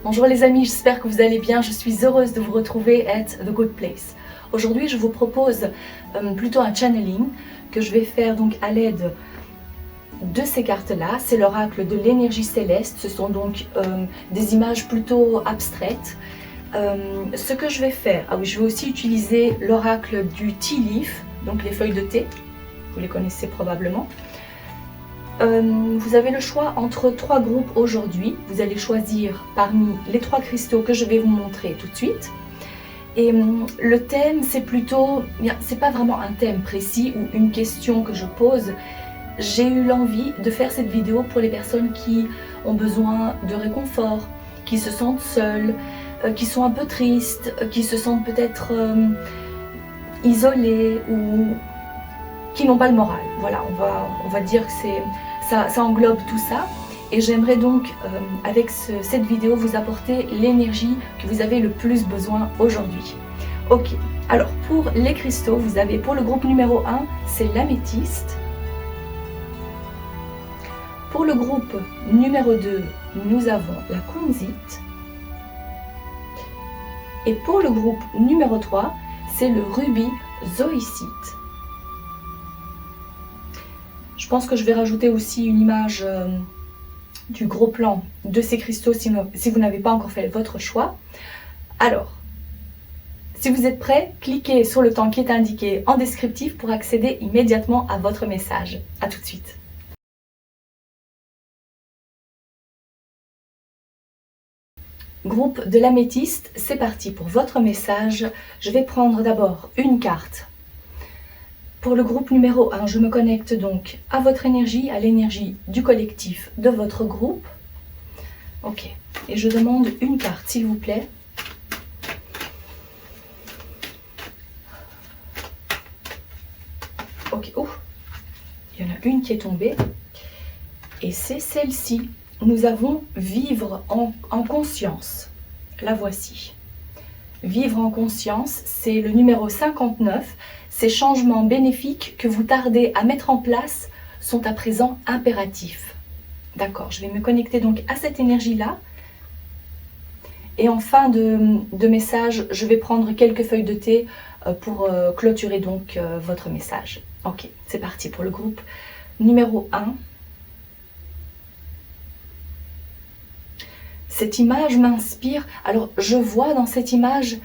Bonjour les amis, j'espère que vous allez bien. Je suis heureuse de vous retrouver at The Good Place. Aujourd'hui, je vous propose plutôt un channeling que je vais faire donc à l'aide de ces cartes-là. C'est l'oracle de l'énergie céleste. Ce sont donc des images plutôt abstraites. Ce que je vais faire, je vais aussi utiliser l'oracle du tea leaf, donc les feuilles de thé. Vous les connaissez probablement. Vous avez le choix entre 3 groupes aujourd'hui. Vous allez choisir parmi les 3 cristaux que je vais vous montrer tout de suite. Et le thème, c'est plutôt, c'est pas vraiment un thème précis ou une question que je pose. J'ai eu l'envie de faire cette vidéo pour les personnes qui ont besoin de réconfort, qui se sentent seules, qui sont un peu tristes, qui se sentent peut-être isolées ou qui n'ont pas le moral. Voilà, on va dire que ça englobe tout ça. Et j'aimerais donc, avec cette vidéo, vous apporter l'énergie que vous avez le plus besoin aujourd'hui. Ok, alors pour les cristaux, vous avez pour le groupe numéro 1, c'est l'améthyste. Pour le groupe numéro 2, nous avons la kunzite. Et pour le groupe numéro 3, c'est le rubis zoïsite. Je pense que je vais rajouter aussi une image du gros plan de ces cristaux si vous n'avez pas encore fait votre choix. Alors, si vous êtes prêts, cliquez sur le temps qui est indiqué en descriptif pour accéder immédiatement à votre message. A tout de suite. Groupe de l'améthyste, c'est parti pour votre message. Je vais prendre d'abord une carte. Pour le groupe numéro 1, je me connecte donc à votre énergie, à l'énergie du collectif de votre groupe. Ok, et je demande une carte, s'il vous plaît. Ok, il y en a une qui est tombée. Et c'est celle-ci. Nous avons vivre en conscience. La voici. Vivre en conscience, c'est le numéro 59. Ces changements bénéfiques que vous tardez à mettre en place sont à présent impératifs. D'accord, je vais me connecter donc à cette énergie-là. Et en fin de message, je vais prendre quelques feuilles de thé pour clôturer donc votre message. Ok, c'est parti pour le groupe numéro 1. Cette image m'inspire. Alors, je vois dans cette image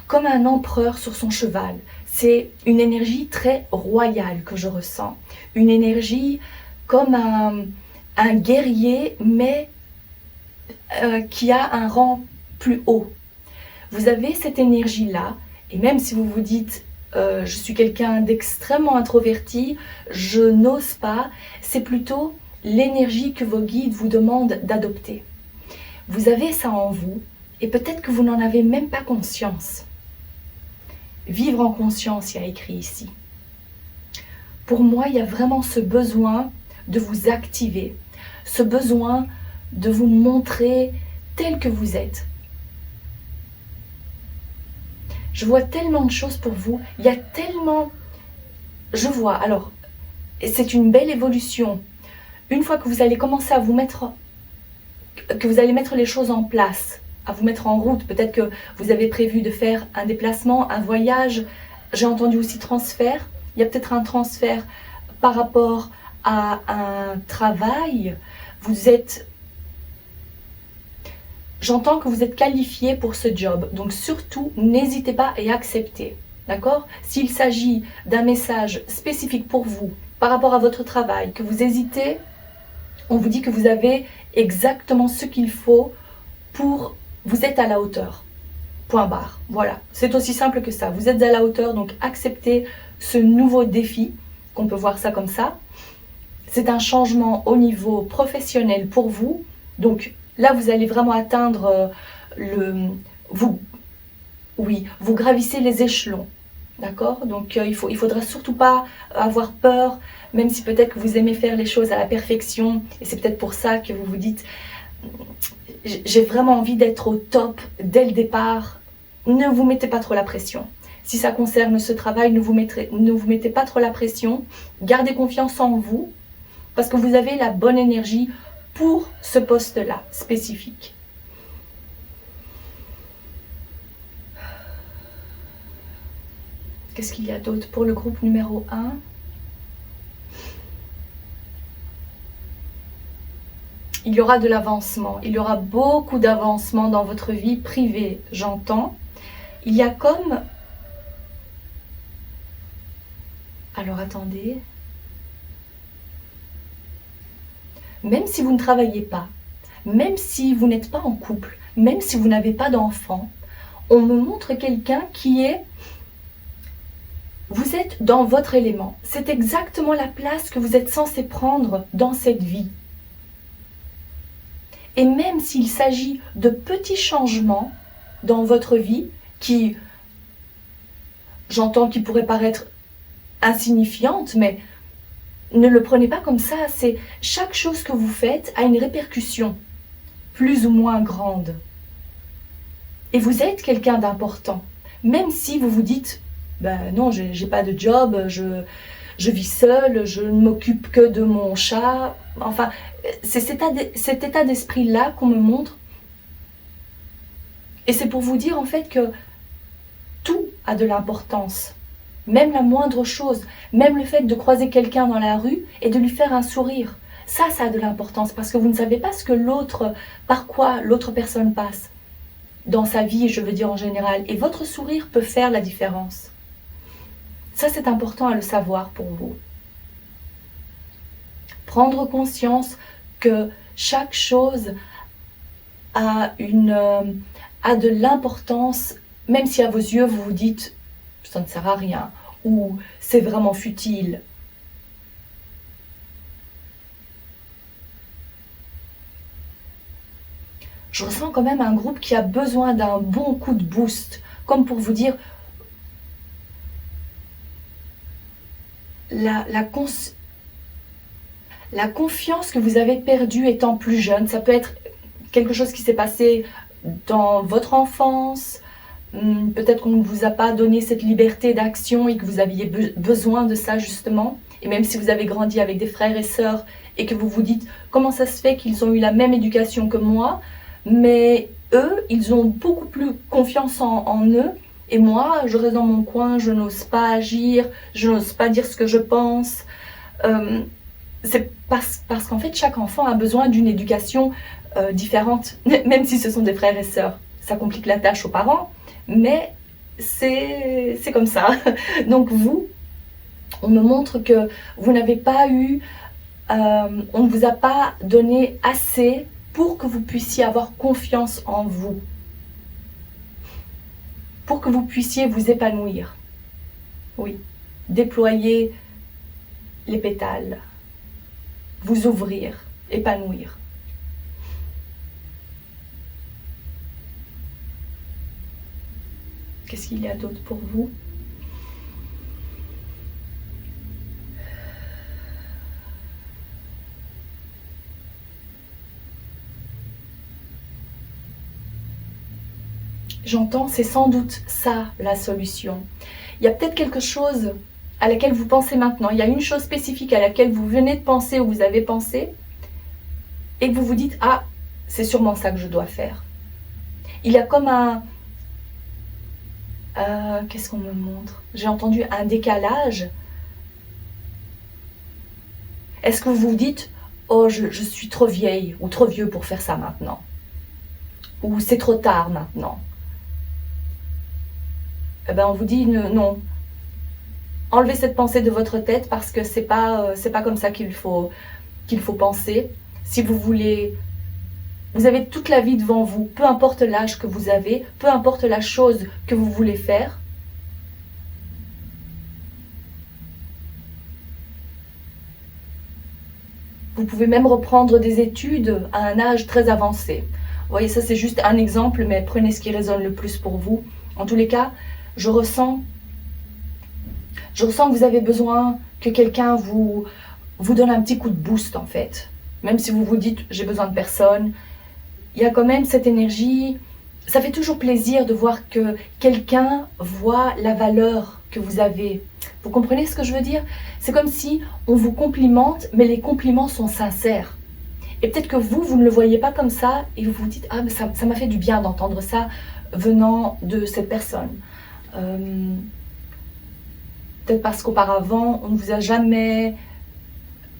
comme un empereur sur son cheval. C'est une énergie très royale que je ressens. Une énergie comme un guerrier, mais qui a un rang plus haut. Vous avez cette énergie-là, et même si vous vous dites je suis quelqu'un d'extrêmement introverti, je n'ose pas, c'est plutôt l'énergie que vos guides vous demandent d'adopter. Vous avez ça en vous, et peut-être que vous n'en avez même pas conscience. Vivre en conscience, il y a écrit ici. Pour moi, il y a vraiment ce besoin de vous activer, ce besoin de vous montrer tel que vous êtes. Je vois tellement de choses pour vous, il y a tellement... Je vois, alors, c'est une belle évolution. Une fois que vous allez commencer à vous mettre... que vous allez mettre les choses en place, à vous mettre en route. Peut-être que vous avez prévu de faire un déplacement, un voyage. J'ai entendu aussi transfert. Il y a peut-être un transfert par rapport à un travail. Vous êtes... J'entends que vous êtes qualifié pour ce job. Donc surtout, n'hésitez pas et acceptez. D'accord? S'il s'agit d'un message spécifique pour vous, par rapport à votre travail, que vous hésitez, on vous dit que vous avez exactement ce qu'il faut pour... Vous êtes à la hauteur. Point barre. Voilà. C'est aussi simple que ça. Vous êtes à la hauteur, donc acceptez ce nouveau défi, qu'on peut voir ça comme ça. C'est un changement au niveau professionnel pour vous. Donc là, vous allez vraiment atteindre vous gravissez les échelons. D'accord? Donc il faudra surtout pas avoir peur, même si peut-être que vous aimez faire les choses à la perfection. Et c'est peut-être pour ça que vous vous dites... J'ai vraiment envie d'être au top dès le départ. Ne vous mettez pas trop la pression. Si ça concerne ce travail, ne vous mettez pas trop la pression. Gardez confiance en vous parce que vous avez la bonne énergie pour ce poste-là spécifique. Qu'est-ce qu'il y a d'autre pour le groupe numéro 1? Il y aura de l'avancement, il y aura beaucoup d'avancement dans votre vie privée, j'entends. Il y a comme... Alors attendez. Même si vous ne travaillez pas, même si vous n'êtes pas en couple, même si vous n'avez pas d'enfant, on me montre quelqu'un qui est... Vous êtes dans votre élément. C'est exactement la place que vous êtes censé prendre dans cette vie. Et même s'il s'agit de petits changements dans votre vie qui, j'entends, qui pourraient paraître insignifiantes, mais ne le prenez pas comme ça. C'est chaque chose que vous faites a une répercussion plus ou moins grande. Et vous êtes quelqu'un d'important. Même si vous vous dites, ben non, j'ai pas de job, je vis seule, je ne m'occupe que de mon chat. Enfin, c'est cet état d'esprit-là qu'on me montre. Et c'est pour vous dire en fait que tout a de l'importance. Même la moindre chose, même le fait de croiser quelqu'un dans la rue et de lui faire un sourire. Ça a de l'importance parce que vous ne savez pas ce que par quoi l'autre personne passe dans sa vie, je veux dire en général. Et votre sourire peut faire la différence. Ça, c'est important à le savoir pour vous. Prendre conscience que chaque chose a de l'importance, même si à vos yeux, vous vous dites « ça ne sert à rien » ou « c'est vraiment futile ». Je ressens quand même un groupe qui a besoin d'un bon coup de boost, comme pour vous dire la confiance que vous avez perdue étant plus jeune. Ça peut être quelque chose qui s'est passé dans votre enfance, peut-être qu'on ne vous a pas donné cette liberté d'action et que vous aviez besoin de ça justement. Et même si vous avez grandi avec des frères et sœurs et que vous vous dites comment ça se fait qu'ils ont eu la même éducation que moi, mais eux, ils ont beaucoup plus confiance en eux. Et moi, je reste dans mon coin, je n'ose pas agir, je n'ose pas dire ce que je pense. C'est parce qu'en fait, chaque enfant a besoin d'une éducation différente, même si ce sont des frères et sœurs. Ça complique la tâche aux parents, mais c'est comme ça. Donc vous, on me montre que vous n'avez pas eu, on ne vous a pas donné assez pour que vous puissiez avoir confiance en vous. Pour que vous puissiez vous épanouir. Oui, déployer les pétales, vous ouvrir, épanouir. Qu'est-ce qu'il y a d'autre pour vous? J'entends, c'est sans doute ça la solution. Il y a peut-être quelque chose à laquelle vous pensez maintenant. Il y a une chose spécifique à laquelle vous venez de penser ou vous avez pensé et que vous vous dites « Ah, c'est sûrement ça que je dois faire ». Il y a comme un... qu'est-ce qu'on me montre? J'ai entendu un décalage. Est-ce que vous vous dites « Oh, je suis trop vieille ou trop vieux pour faire ça maintenant » ou « C'est trop tard maintenant ». Eh ben, on vous dit non. Enlevez cette pensée de votre tête parce que c'est pas comme ça qu'il faut penser. Si vous voulez, vous avez toute la vie devant vous, peu importe l'âge que vous avez, peu importe la chose que vous voulez faire. Vous pouvez même reprendre des études à un âge très avancé. Vous voyez, ça c'est juste un exemple, mais prenez ce qui résonne le plus pour vous. En tous les cas, je ressens que vous avez besoin que quelqu'un vous donne un petit coup de boost en fait. Même si vous vous dites « j'ai besoin de personne », il y a quand même cette énergie. Ça fait toujours plaisir de voir que quelqu'un voit la valeur que vous avez. Vous comprenez ce que je veux dire? C'est comme si on vous complimente, mais les compliments sont sincères. Et peut-être que vous ne le voyez pas comme ça et vous vous dites « Ah, mais ça m'a fait du bien d'entendre ça venant de cette personne. Peut-être parce qu'auparavant, on ne vous a jamais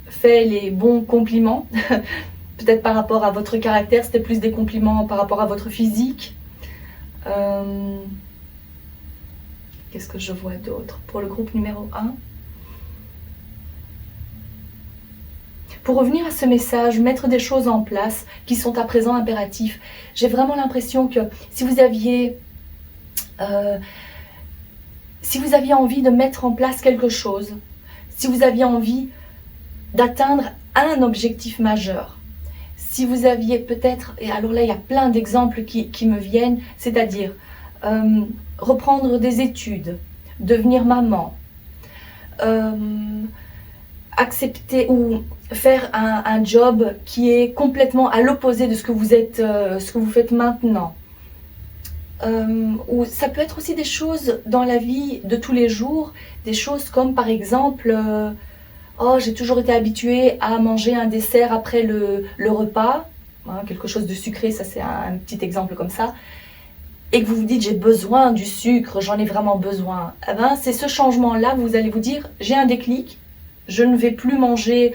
fait les bons compliments. Peut-être par rapport à votre caractère, c'était plus des compliments par rapport à votre physique. Qu'est-ce que je vois d'autre pour le groupe numéro 1? Pour revenir à ce message, mettre des choses en place qui sont à présent impératifs. J'ai vraiment l'impression que si vous aviez envie de mettre en place quelque chose, si vous aviez envie d'atteindre un objectif majeur, si vous aviez peut-être, et alors là il y a plein d'exemples qui me viennent, c'est-à-dire reprendre des études, devenir maman, accepter ou faire un job qui est complètement à l'opposé de ce que vous faites maintenant. Ou ça peut être aussi des choses dans la vie de tous les jours, des choses comme par exemple oh, j'ai toujours été habituée à manger un dessert après le repas, hein, quelque chose de sucré, ça c'est un petit exemple comme ça, et que vous vous dites j'ai besoin du sucre, j'en ai vraiment besoin. Eh ben, c'est ce changement-là, vous allez vous dire j'ai un déclic, je ne vais plus manger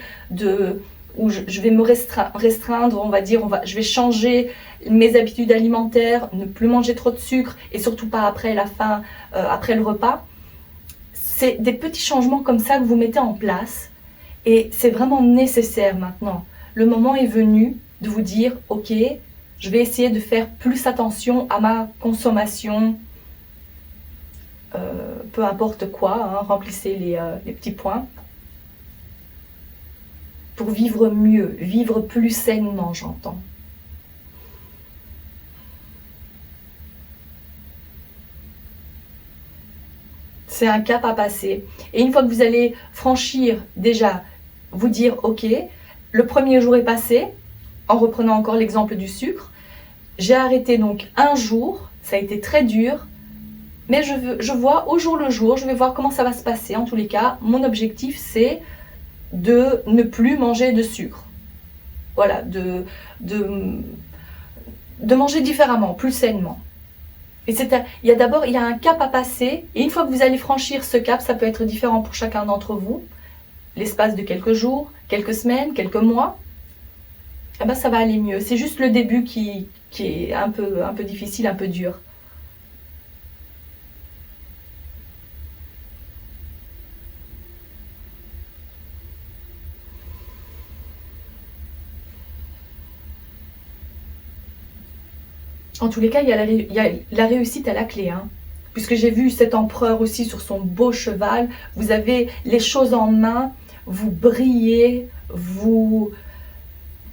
ou je vais me restreindre, on va dire, je vais changer mes habitudes alimentaires, ne plus manger trop de sucre et surtout pas après la fin, après le repas. C'est des petits changements comme ça que vous mettez en place et c'est vraiment nécessaire maintenant. Le moment est venu de vous dire ok, je vais essayer de faire plus attention à ma consommation, peu importe quoi, hein, remplissez les petits points. Pour vivre mieux, vivre plus sainement, j'entends. C'est un cap à passer. Et une fois que vous allez franchir, déjà, vous dire, ok, le premier jour est passé, en reprenant encore l'exemple du sucre. J'ai arrêté donc un jour, ça a été très dur, mais je vois au jour le jour, je vais voir comment ça va se passer. En tous les cas, mon objectif, c'est de ne plus manger de sucre. Voilà, de manger différemment, plus sainement. Et il y a un cap à passer, et une fois que vous allez franchir ce cap, ça peut être différent pour chacun d'entre vous, l'espace de quelques jours, quelques semaines, quelques mois, eh ben ça va aller mieux. C'est juste le début qui est un peu difficile, un peu dur. En tous les cas, il y a la réussite à la clé, hein. Puisque j'ai vu cet empereur aussi sur son beau cheval, vous avez les choses en main, vous brillez, vous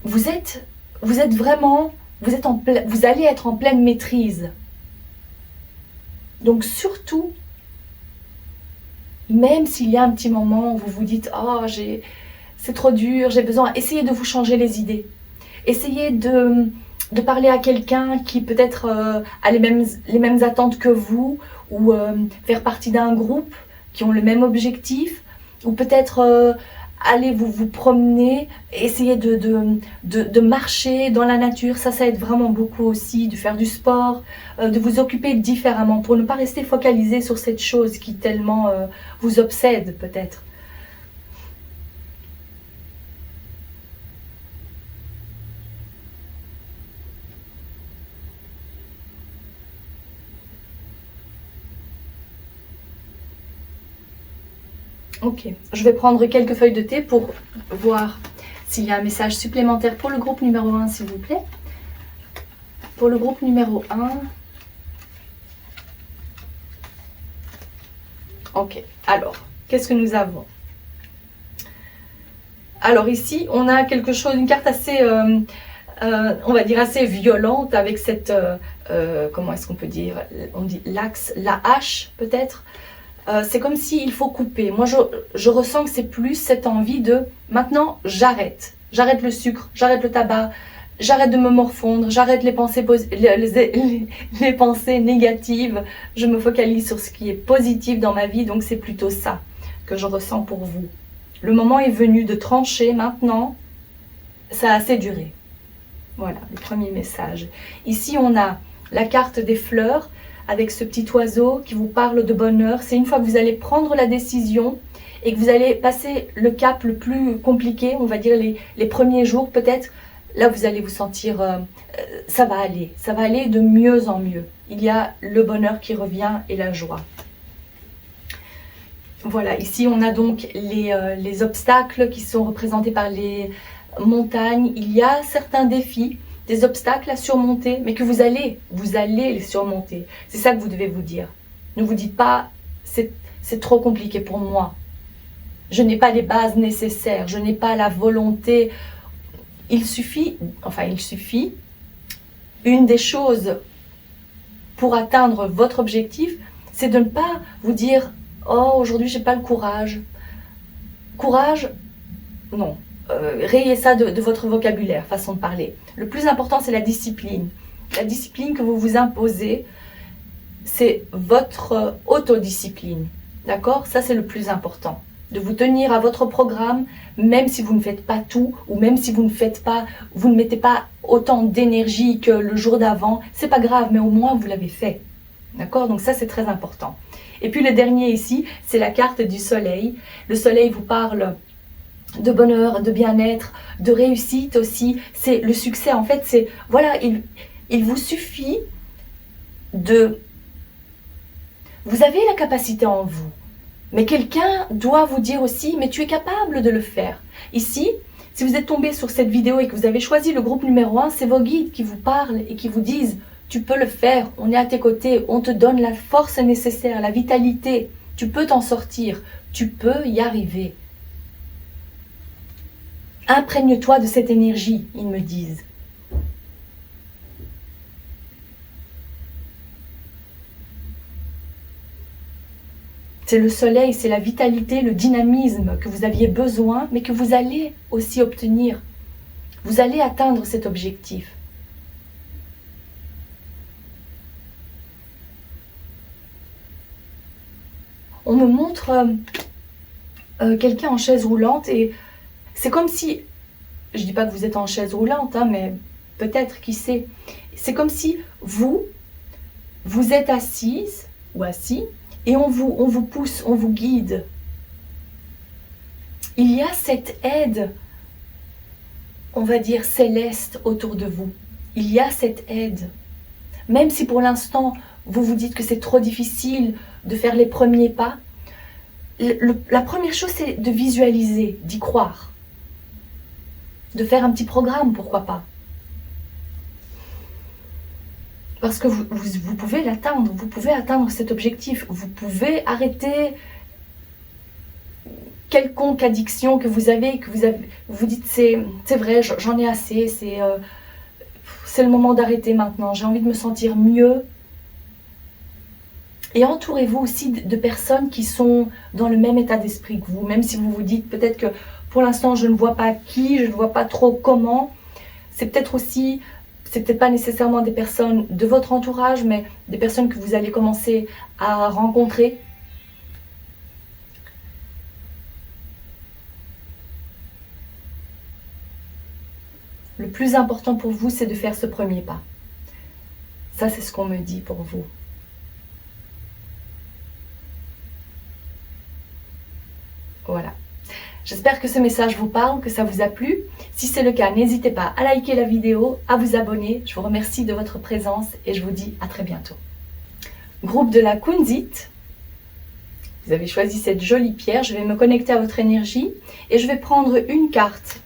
êtes vraiment, vous allez être en pleine maîtrise. Donc surtout, même s'il y a un petit moment où vous vous dites « Oh, c'est trop dur, j'ai besoin », essayez de vous changer les idées. Essayez de parler à quelqu'un qui peut-être a les mêmes attentes que vous, ou faire partie d'un groupe qui ont le même objectif, ou peut-être aller vous promener, essayer de marcher dans la nature, ça aide vraiment beaucoup aussi, de faire du sport, de vous occuper différemment, pour ne pas rester focalisé sur cette chose qui tellement vous obsède peut-être. Ok, je vais prendre quelques feuilles de thé pour voir s'il y a un message supplémentaire pour le groupe numéro 1, s'il vous plaît. Pour le groupe numéro 1. Ok, alors, qu'est-ce que nous avons? Alors ici, on a quelque chose, une carte assez, on va dire assez violente avec cette, comment est-ce qu'on peut dire? On dit l'axe, la hache peut-être. C'est comme s'il faut couper. Moi, je ressens que c'est plus cette envie de maintenant, j'arrête. J'arrête le sucre, j'arrête le tabac, j'arrête de me morfondre, j'arrête les pensées négatives. Je me focalise sur ce qui est positif dans ma vie. Donc, c'est plutôt ça que je ressens pour vous. Le moment est venu de trancher maintenant ça a assez duré. Voilà, le premier message. Ici, on a la carte des fleurs avec ce petit oiseau qui vous parle de bonheur. C'est une fois que vous allez prendre la décision et que vous allez passer le cap le plus compliqué, on va dire les premiers jours peut-être, là vous allez vous sentir, ça va aller de mieux en mieux. Il y a le bonheur qui revient et la joie. Voilà, ici on a donc les obstacles qui sont représentés par les montagnes. Il y a certains défis, des obstacles à surmonter, mais que vous allez les surmonter. C'est ça que vous devez vous dire. Ne vous dites pas, c'est trop compliqué pour moi. Je n'ai pas les bases nécessaires, je n'ai pas la volonté. Il suffit, une des choses pour atteindre votre objectif, c'est de ne pas vous dire « Oh, aujourd'hui, j'ai pas le courage ». Courage, non. Rayez ça de votre vocabulaire, façon de parler. Le plus important, c'est la discipline. La discipline que vous vous imposez, c'est votre autodiscipline. D'accord? Ça, c'est le plus important. De vous tenir à votre programme, même si vous ne faites pas tout, ou même si vous ne mettez pas autant d'énergie que le jour d'avant, c'est pas grave, mais au moins vous l'avez fait. D'accord? Donc ça, c'est très important. Et puis le dernier ici, c'est la carte du soleil. Le soleil vous parle de bonheur, de bien-être, de réussite aussi. C'est le succès. En fait, c'est, voilà, il vous suffit de... Vous avez la capacité en vous. Mais quelqu'un doit vous dire aussi, mais tu es capable de le faire. Ici, si vous êtes tombé sur cette vidéo et que vous avez choisi le groupe numéro 1, c'est vos guides qui vous parlent et qui vous disent, tu peux le faire, on est à tes côtés, on te donne la force nécessaire, la vitalité, tu peux t'en sortir, tu peux y arriver. Imprègne-toi de cette énergie, ils me disent. C'est le soleil, c'est la vitalité, le dynamisme que vous aviez besoin, mais que vous allez aussi obtenir. Vous allez atteindre cet objectif. On me montre quelqu'un en chaise roulante et c'est comme si, je ne dis pas que vous êtes en chaise roulante, hein, mais peut-être, qui sait. C'est comme si vous êtes assise ou assis, et on vous pousse, on vous guide. Il y a cette aide, on va dire céleste autour de vous. Il y a cette aide. Même si pour l'instant, vous vous dites que c'est trop difficile de faire les premiers pas, la première chose, c'est de visualiser, d'y croire. De faire un petit programme, pourquoi pas. Parce que vous pouvez l'atteindre, vous pouvez atteindre cet objectif, vous pouvez arrêter quelconque addiction que vous avez, vous dites c'est vrai, j'en ai assez, c'est le moment d'arrêter maintenant, j'ai envie de me sentir mieux. Et entourez-vous aussi de personnes qui sont dans le même état d'esprit que vous, même si vous vous dites peut-être que pour l'instant je ne vois pas qui, je ne vois pas trop comment, c'est peut-être aussi... C'est peut-être pas nécessairement des personnes de votre entourage, mais des personnes que vous allez commencer à rencontrer. Le plus important pour vous, c'est de faire ce premier pas. Ça, c'est ce qu'on me dit pour vous. Voilà. J'espère que ce message vous parle, que ça vous a plu. Si c'est le cas, n'hésitez pas à liker la vidéo, à vous abonner. Je vous remercie de votre présence et je vous dis à très bientôt. Groupe de la Kunzite. Vous avez choisi cette jolie pierre. Je vais me connecter à votre énergie et je vais prendre une carte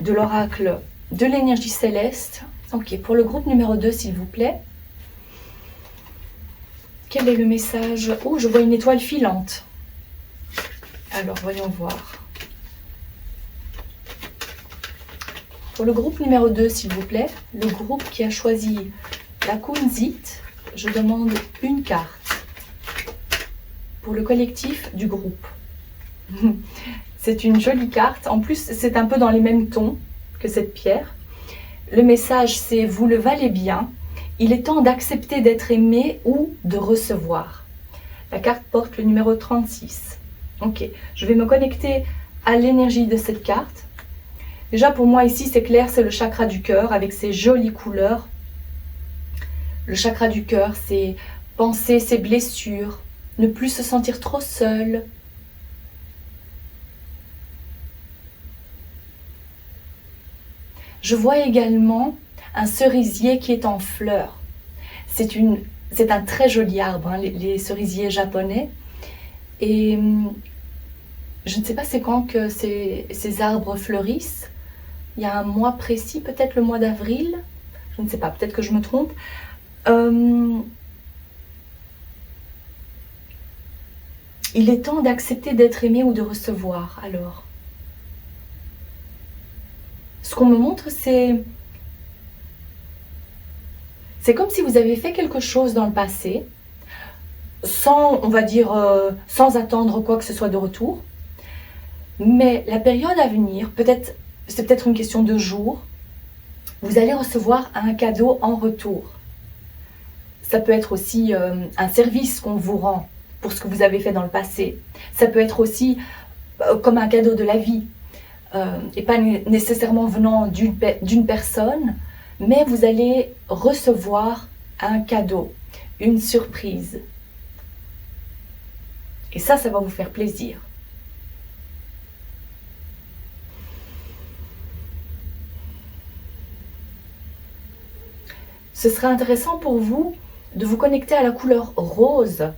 de l'oracle de l'énergie céleste. Ok, pour le groupe numéro 2, s'il vous plaît. Quel est le message? Oh, je vois une étoile filante. Alors, voyons voir. Pour le groupe numéro 2, s'il vous plaît, le groupe qui a choisi la Kunzite, je demande une carte pour le collectif du groupe. C'est une jolie carte. En plus, c'est un peu dans les mêmes tons que cette pierre. Le message, c'est « Vous le valez bien. Il est temps d'accepter d'être aimé ou de recevoir. » La carte porte le numéro 36. Ok, je vais me connecter à l'énergie de cette carte. Déjà pour moi ici c'est clair, c'est le chakra du cœur avec ses jolies couleurs. Le chakra du cœur, c'est penser ses blessures, ne plus se sentir trop seul. Je vois également un cerisier qui est en fleurs. C'est un très joli arbre, hein, les cerisiers japonais. Et je ne sais pas c'est quand que ces arbres fleurissent. Il y a un mois précis, peut-être le mois d'avril. Je ne sais pas, peut-être que je me trompe. Il est temps d'accepter d'être aimé ou de recevoir, alors. Ce qu'on me montre, c'est comme si vous avez fait quelque chose dans le passé, sans, on va dire, sans attendre quoi que ce soit de retour. Mais la période à venir, c'est peut-être une question de jours, vous allez recevoir un cadeau en retour. Ça peut être aussi un service qu'on vous rend pour ce que vous avez fait dans le passé. Ça peut être aussi comme un cadeau de la vie, et pas nécessairement venant d'une personne, mais vous allez recevoir un cadeau, une surprise. Et ça va vous faire plaisir. Ce sera intéressant pour vous de vous connecter à la couleur rose.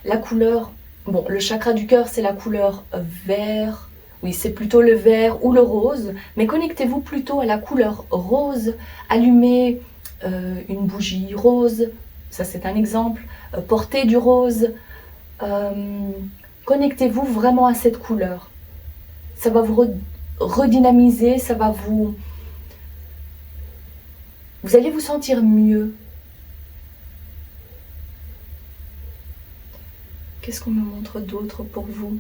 La couleur, bon, le chakra du cœur, c'est la couleur vert. Oui, c'est plutôt le vert ou le rose. Mais connectez-vous plutôt à la couleur rose. Allumez une bougie rose. Ça, c'est un exemple. Portez du rose. Connectez-vous vraiment à cette couleur. Ça va vous redynamiser, ça va vous... Vous allez vous sentir mieux. Qu'est-ce qu'on me montre d'autre pour vous?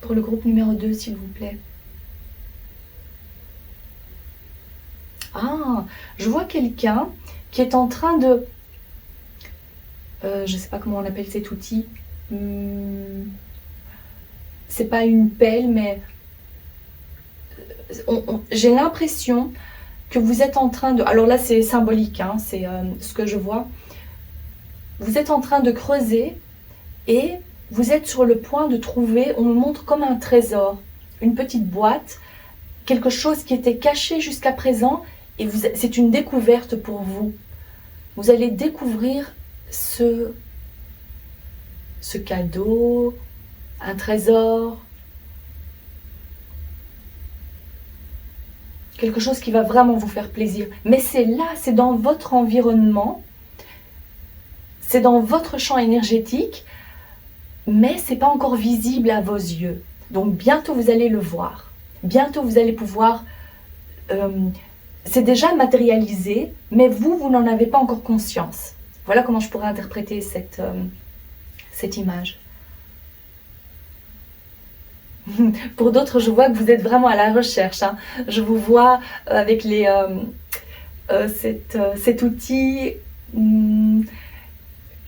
Pour le groupe numéro 2, s'il vous plaît. Ah, je vois quelqu'un qui est en train de... je ne sais pas comment on appelle cet outil. C'est pas une pelle, mais... j'ai l'impression que vous êtes en train de... Alors là, c'est symbolique, hein, c'est ce que je vois. Vous êtes en train de creuser et vous êtes sur le point de trouver, on me montre comme un trésor, une petite boîte, quelque chose qui était caché jusqu'à présent et c'est une découverte pour vous. Vous allez découvrir ce cadeau, un trésor, quelque chose qui va vraiment vous faire plaisir. Mais c'est là, c'est dans votre environnement, c'est dans votre champ énergétique, mais ce n'est pas encore visible à vos yeux. Donc bientôt vous allez le voir. Bientôt vous allez pouvoir... c'est déjà matérialisé, mais vous n'en avez pas encore conscience. Voilà comment je pourrais interpréter cette image. Pour d'autres, je vois que vous êtes vraiment à la recherche, hein. Je vous vois avec cet outil,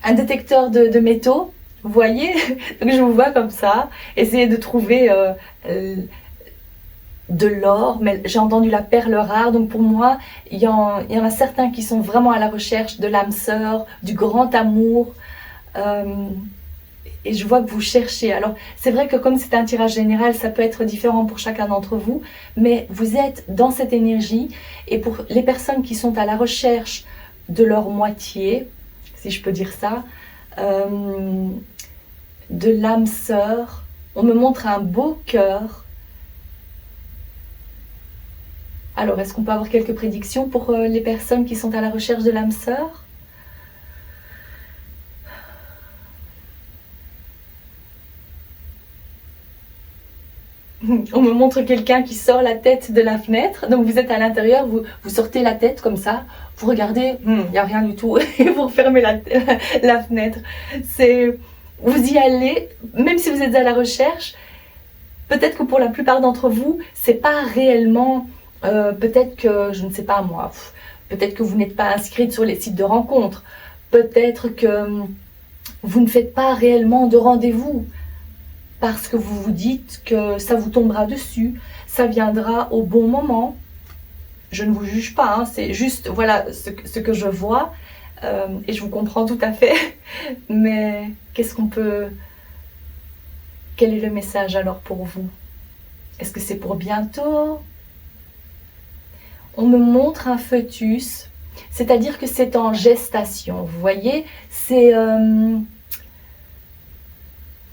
un détecteur de métaux, vous voyez. Donc je vous vois comme ça, essayer de trouver de l'or, mais j'ai entendu la perle rare, donc pour moi, il y en a certains qui sont vraiment à la recherche de l'âme sœur, du grand amour, et je vois que vous cherchez. Alors, c'est vrai que comme c'est un tirage général, ça peut être différent pour chacun d'entre vous, mais vous êtes dans cette énergie. Et pour les personnes qui sont à la recherche de leur moitié, si je peux dire ça, de l'âme sœur, on me montre un beau cœur. Alors, est-ce qu'on peut avoir quelques prédictions pour les personnes qui sont à la recherche de l'âme sœur ? On me montre quelqu'un qui sort la tête de la fenêtre. Donc vous êtes à l'intérieur, vous sortez la tête comme ça, vous regardez, il n'y a rien du tout, et vous refermez la fenêtre. Vous y allez, même si vous êtes à la recherche, peut-être que pour la plupart d'entre vous, c'est pas réellement, peut-être que, je ne sais pas moi, peut-être que vous n'êtes pas inscrite sur les sites de rencontres, peut-être que vous ne faites pas réellement de rendez-vous. parce que vous vous dites que ça vous tombera dessus, ça viendra au bon moment. Je ne vous juge pas, hein, c'est juste voilà ce que je vois et je vous comprends tout à fait. Mais quel est le message alors pour vous? Est-ce que c'est pour bientôt? On me montre un fœtus, c'est-à-dire que c'est en gestation. Vous voyez, c'est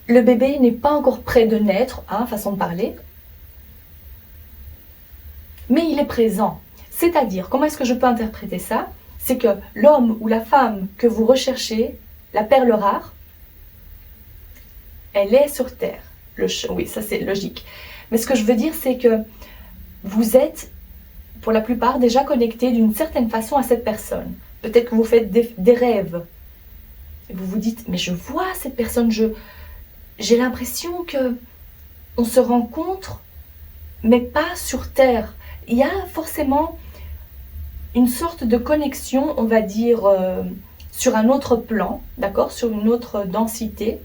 le bébé n'est pas encore prêt de naître, hein, façon de parler, mais il est présent. C'est-à-dire, comment est-ce que je peux interpréter ça? C'est que l'homme ou la femme que vous recherchez, la perle rare, elle est sur Terre. Oui, ça c'est logique. Mais ce que je veux dire, c'est que vous êtes, pour la plupart, déjà connecté d'une certaine façon à cette personne. Peut-être que vous faites des rêves. Et vous vous dites, mais je vois cette personne, j'ai l'impression que on se rencontre, mais pas sur Terre. Il y a forcément une sorte de connexion, on va dire, sur un autre plan, d'accord, sur une autre densité.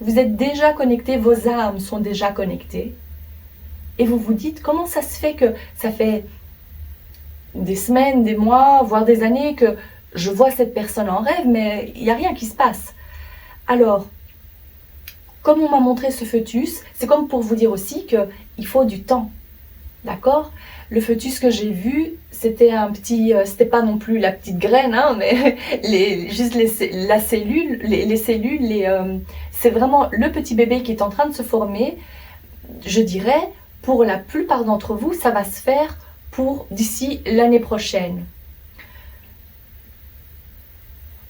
Vous êtes déjà connectés, vos âmes sont déjà connectées. Et vous vous dites, comment ça se fait que ça fait des semaines, des mois, voire des années que je vois cette personne en rêve, mais il n'y a rien qui se passe. Alors, comme on m'a montré ce fœtus, c'est comme pour vous dire aussi qu'il faut du temps. D'accord? Le fœtus que j'ai vu, c'était un petit, c'était pas non plus la petite graine, hein, mais juste la cellule, les cellules, c'est vraiment le petit bébé qui est en train de se former. Je dirais, pour la plupart d'entre vous, ça va se faire pour d'ici l'année prochaine.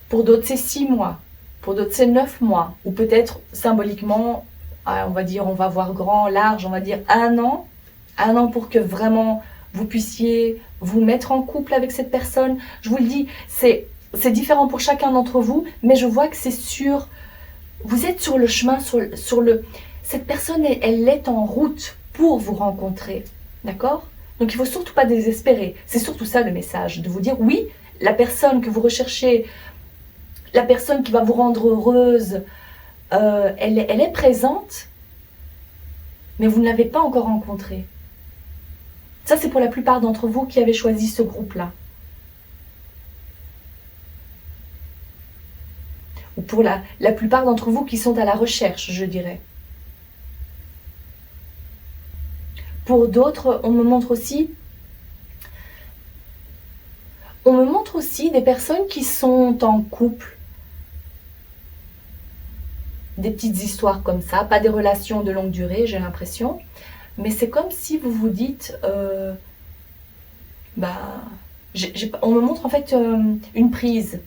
Pour d'autres, c'est 6 mois. Pour d'autres, c'est 9 mois. Ou peut-être symboliquement, on va dire, on va voir grand, large, on va dire 1 an. 1 an pour que vraiment vous puissiez vous mettre en couple avec cette personne. Je vous le dis, c'est différent pour chacun d'entre vous, mais je vois que c'est sûr. Vous êtes sur le chemin, cette personne, elle est en route pour vous rencontrer. D'accord? Donc il ne faut surtout pas désespérer. C'est surtout ça le message, de vous dire oui, la personne que vous recherchez, la personne qui va vous rendre heureuse, elle est présente, mais vous ne l'avez pas encore rencontrée. Ça, c'est pour la plupart d'entre vous qui avez choisi ce groupe-là. Ou pour la plupart d'entre vous qui sont à la recherche, je dirais. Pour d'autres, on me montre aussi des personnes qui sont en couple. Des petites histoires comme ça, pas des relations de longue durée, j'ai l'impression. Mais c'est comme si vous vous dites, on me montre en fait une prise.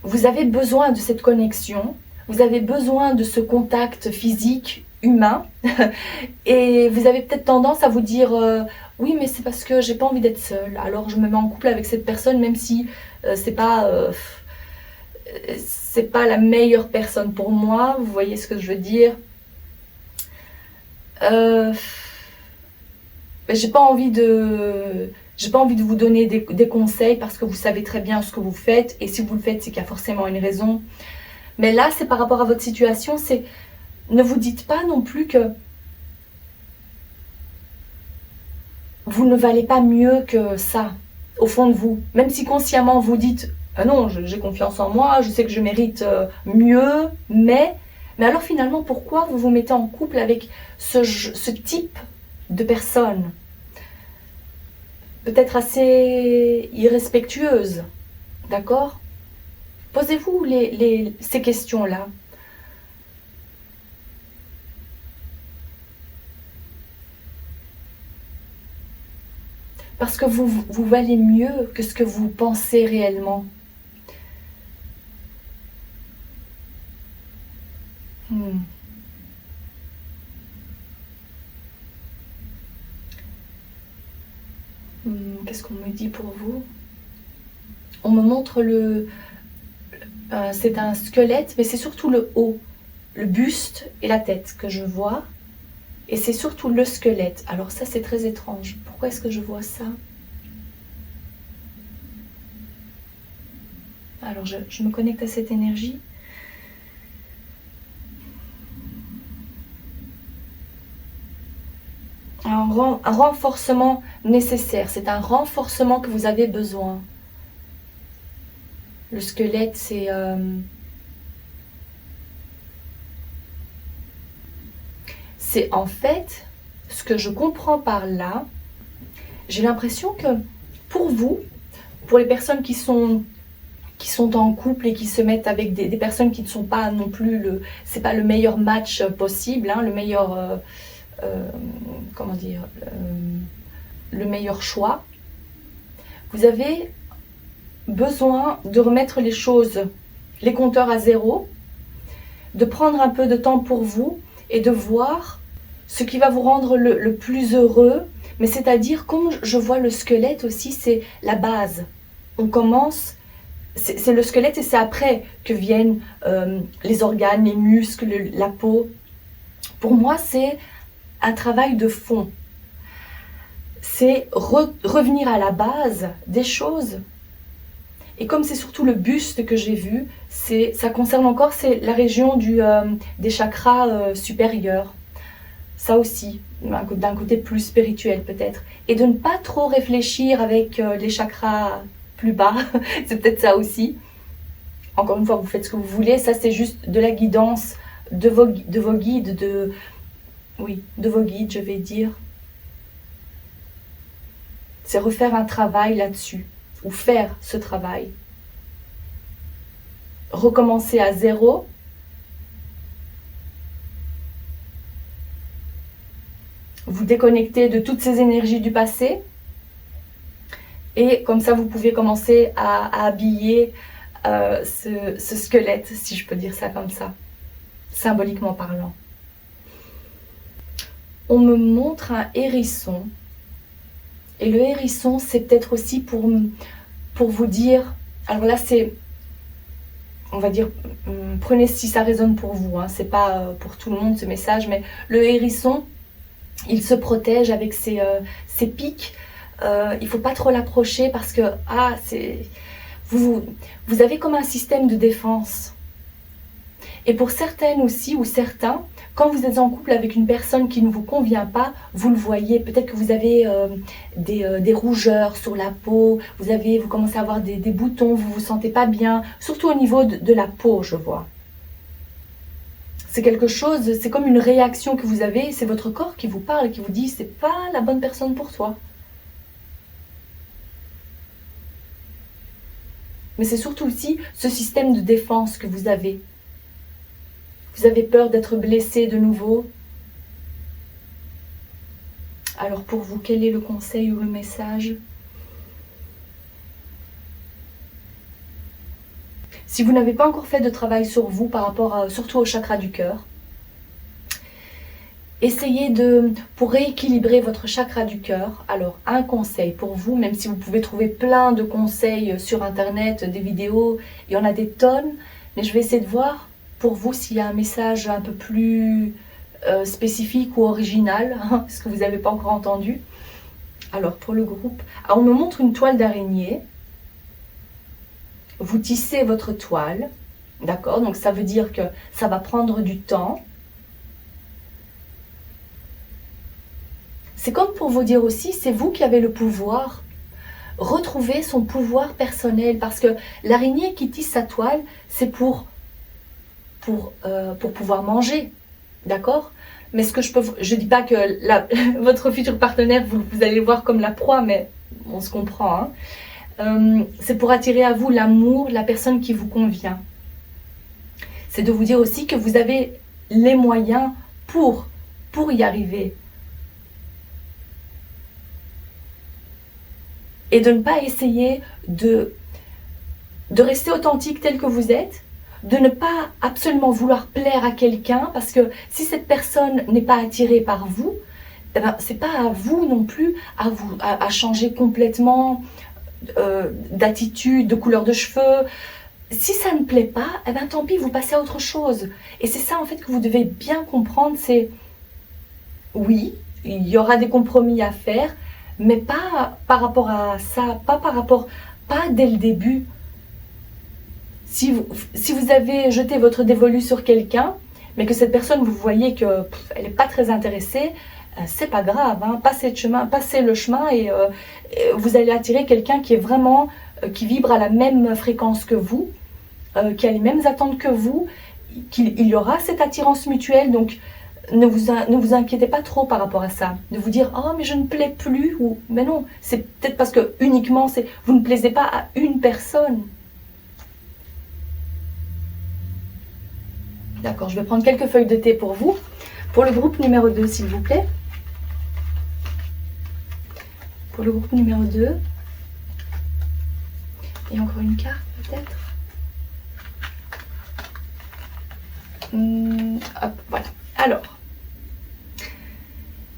Vous avez besoin de cette connexion, vous avez besoin de ce contact physique, humain, et vous avez peut-être tendance à vous dire, oui mais c'est parce que j'ai pas envie d'être seule, alors je me mets en couple avec cette personne même si c'est pas la meilleure personne pour moi, vous voyez ce que je veux dire. J'ai pas envie de vous donner des conseils parce que vous savez très bien ce que vous faites, et si vous le faites, c'est qu'il y a forcément une raison. Mais là, c'est par rapport à votre situation, ne vous dites pas non plus que vous ne valez pas mieux que ça, au fond de vous. Même si consciemment vous dites ah non, j'ai confiance en moi, je sais que je mérite mieux, mais alors finalement, pourquoi vous vous mettez en couple avec ce type de personne? Peut-être assez irrespectueuse, d'accord? Posez-vous ces questions-là. Parce que vous valez mieux que ce que vous pensez réellement. Qu'est-ce qu'on me dit pour vous? On me montre c'est un squelette, mais c'est surtout le haut, le buste et la tête que je vois. Et c'est surtout le squelette. Alors ça, c'est très étrange. Pourquoi est-ce que je vois ça? Alors je me connecte à cette énergie. un renforcement nécessaire. C'est un renforcement que vous avez besoin. Le squelette, c'est en fait, ce que je comprends par là, j'ai l'impression que pour vous, pour les personnes qui sont en couple et qui se mettent avec des personnes qui ne sont pas non plus c'est pas le meilleur match possible, hein, le meilleur, comment dire, le meilleur choix, vous avez besoin de remettre les choses, les compteurs à zéro, de prendre un peu de temps pour vous et de voir ce qui va vous rendre le plus heureux. Mais c'est-à-dire, comme je vois le squelette aussi, c'est la base. On commence, c'est le squelette et c'est après que viennent les organes, les muscles, la peau. Pour moi, c'est un travail de fond. C'est revenir à la base des choses. Et comme c'est surtout le buste que j'ai vu, ça concerne encore la région des chakras supérieurs. Ça aussi, d'un côté plus spirituel peut-être. Et de ne pas trop réfléchir avec les chakras plus bas, c'est peut-être ça aussi. Encore une fois, vous faites ce que vous voulez, ça c'est juste de la guidance de vos guides, de vos guides, je vais dire. C'est refaire un travail là-dessus, ou faire ce travail. Recommencer à zéro. Vous déconnecter de toutes ces énergies du passé. Et comme ça, vous pouvez commencer à habiller ce squelette, si je peux dire ça comme ça, symboliquement parlant. On me montre un hérisson. Et le hérisson, c'est peut-être aussi pour vous dire... Alors là, c'est... On va dire, prenez si ça résonne pour vous. Hein, c'est pas pour tout le monde ce message, mais le hérisson, il se protège avec ses pics. Il ne faut pas trop l'approcher parce que vous avez comme un système de défense. Et pour certaines aussi, ou certains, quand vous êtes en couple avec une personne qui ne vous convient pas, vous le voyez. Peut-être que vous avez des rougeurs sur la peau, vous commencez à avoir des boutons, vous ne vous sentez pas bien, surtout au niveau de la peau, je vois. C'est quelque chose, c'est comme une réaction que vous avez, c'est votre corps qui vous parle et qui vous dit c'est pas la bonne personne pour toi. Mais c'est surtout aussi ce système de défense que vous avez. Vous avez peur d'être blessé de nouveau. Alors pour vous, quel est le conseil ou le message? Si vous n'avez pas encore fait de travail sur vous par rapport surtout au chakra du cœur, essayez pour rééquilibrer votre chakra du cœur, alors un conseil pour vous, même si vous pouvez trouver plein de conseils sur internet, des vidéos, il y en a des tonnes, mais je vais essayer de voir pour vous s'il y a un message un peu plus spécifique ou original, ce que vous n'avez pas encore entendu. Alors pour le groupe, on me montre une toile d'araignée. Vous tissez votre toile, d'accord? Donc ça veut dire que ça va prendre du temps. C'est comme pour vous dire aussi, c'est vous qui avez le pouvoir. Retrouver son pouvoir personnel, parce que l'araignée qui tisse sa toile, c'est pour pouvoir manger, d'accord? Mais ce que je dis pas que votre futur partenaire, vous allez voir comme la proie, mais on se comprend, hein? C'est pour attirer à vous l'amour, la personne qui vous convient. C'est de vous dire aussi que vous avez les moyens pour y arriver. Et de ne pas essayer de rester authentique tel que vous êtes, de ne pas absolument vouloir plaire à quelqu'un, parce que si cette personne n'est pas attirée par vous, eh ben, c'est pas à vous non plus à changer complètement d'attitude, de couleur de cheveux. Si ça ne plaît pas, eh ben, tant pis, vous passez à autre chose. Et c'est ça en fait que vous devez bien comprendre, c'est oui, il y aura des compromis à faire, mais pas par rapport à ça, pas dès le début. Si vous avez jeté votre dévolu sur quelqu'un, mais que cette personne, vous voyez qu'elle n'est pas très intéressée, c'est pas grave, hein, passez le chemin et vous allez attirer quelqu'un qui est vraiment, qui vibre à la même fréquence que vous, qui a les mêmes attentes que vous, qu'il y aura cette attirance mutuelle. Donc ne vous inquiétez pas trop par rapport à ça, de vous dire oh mais je ne plais plus, ou mais non, c'est peut-être parce que uniquement vous ne plaisez pas à une personne. D'accord, je vais prendre quelques feuilles de thé pour vous. Pour le groupe numéro 2, s'il vous plaît. Pour le groupe numéro 2. Et encore une carte, peut-être. Hop, voilà. Alors,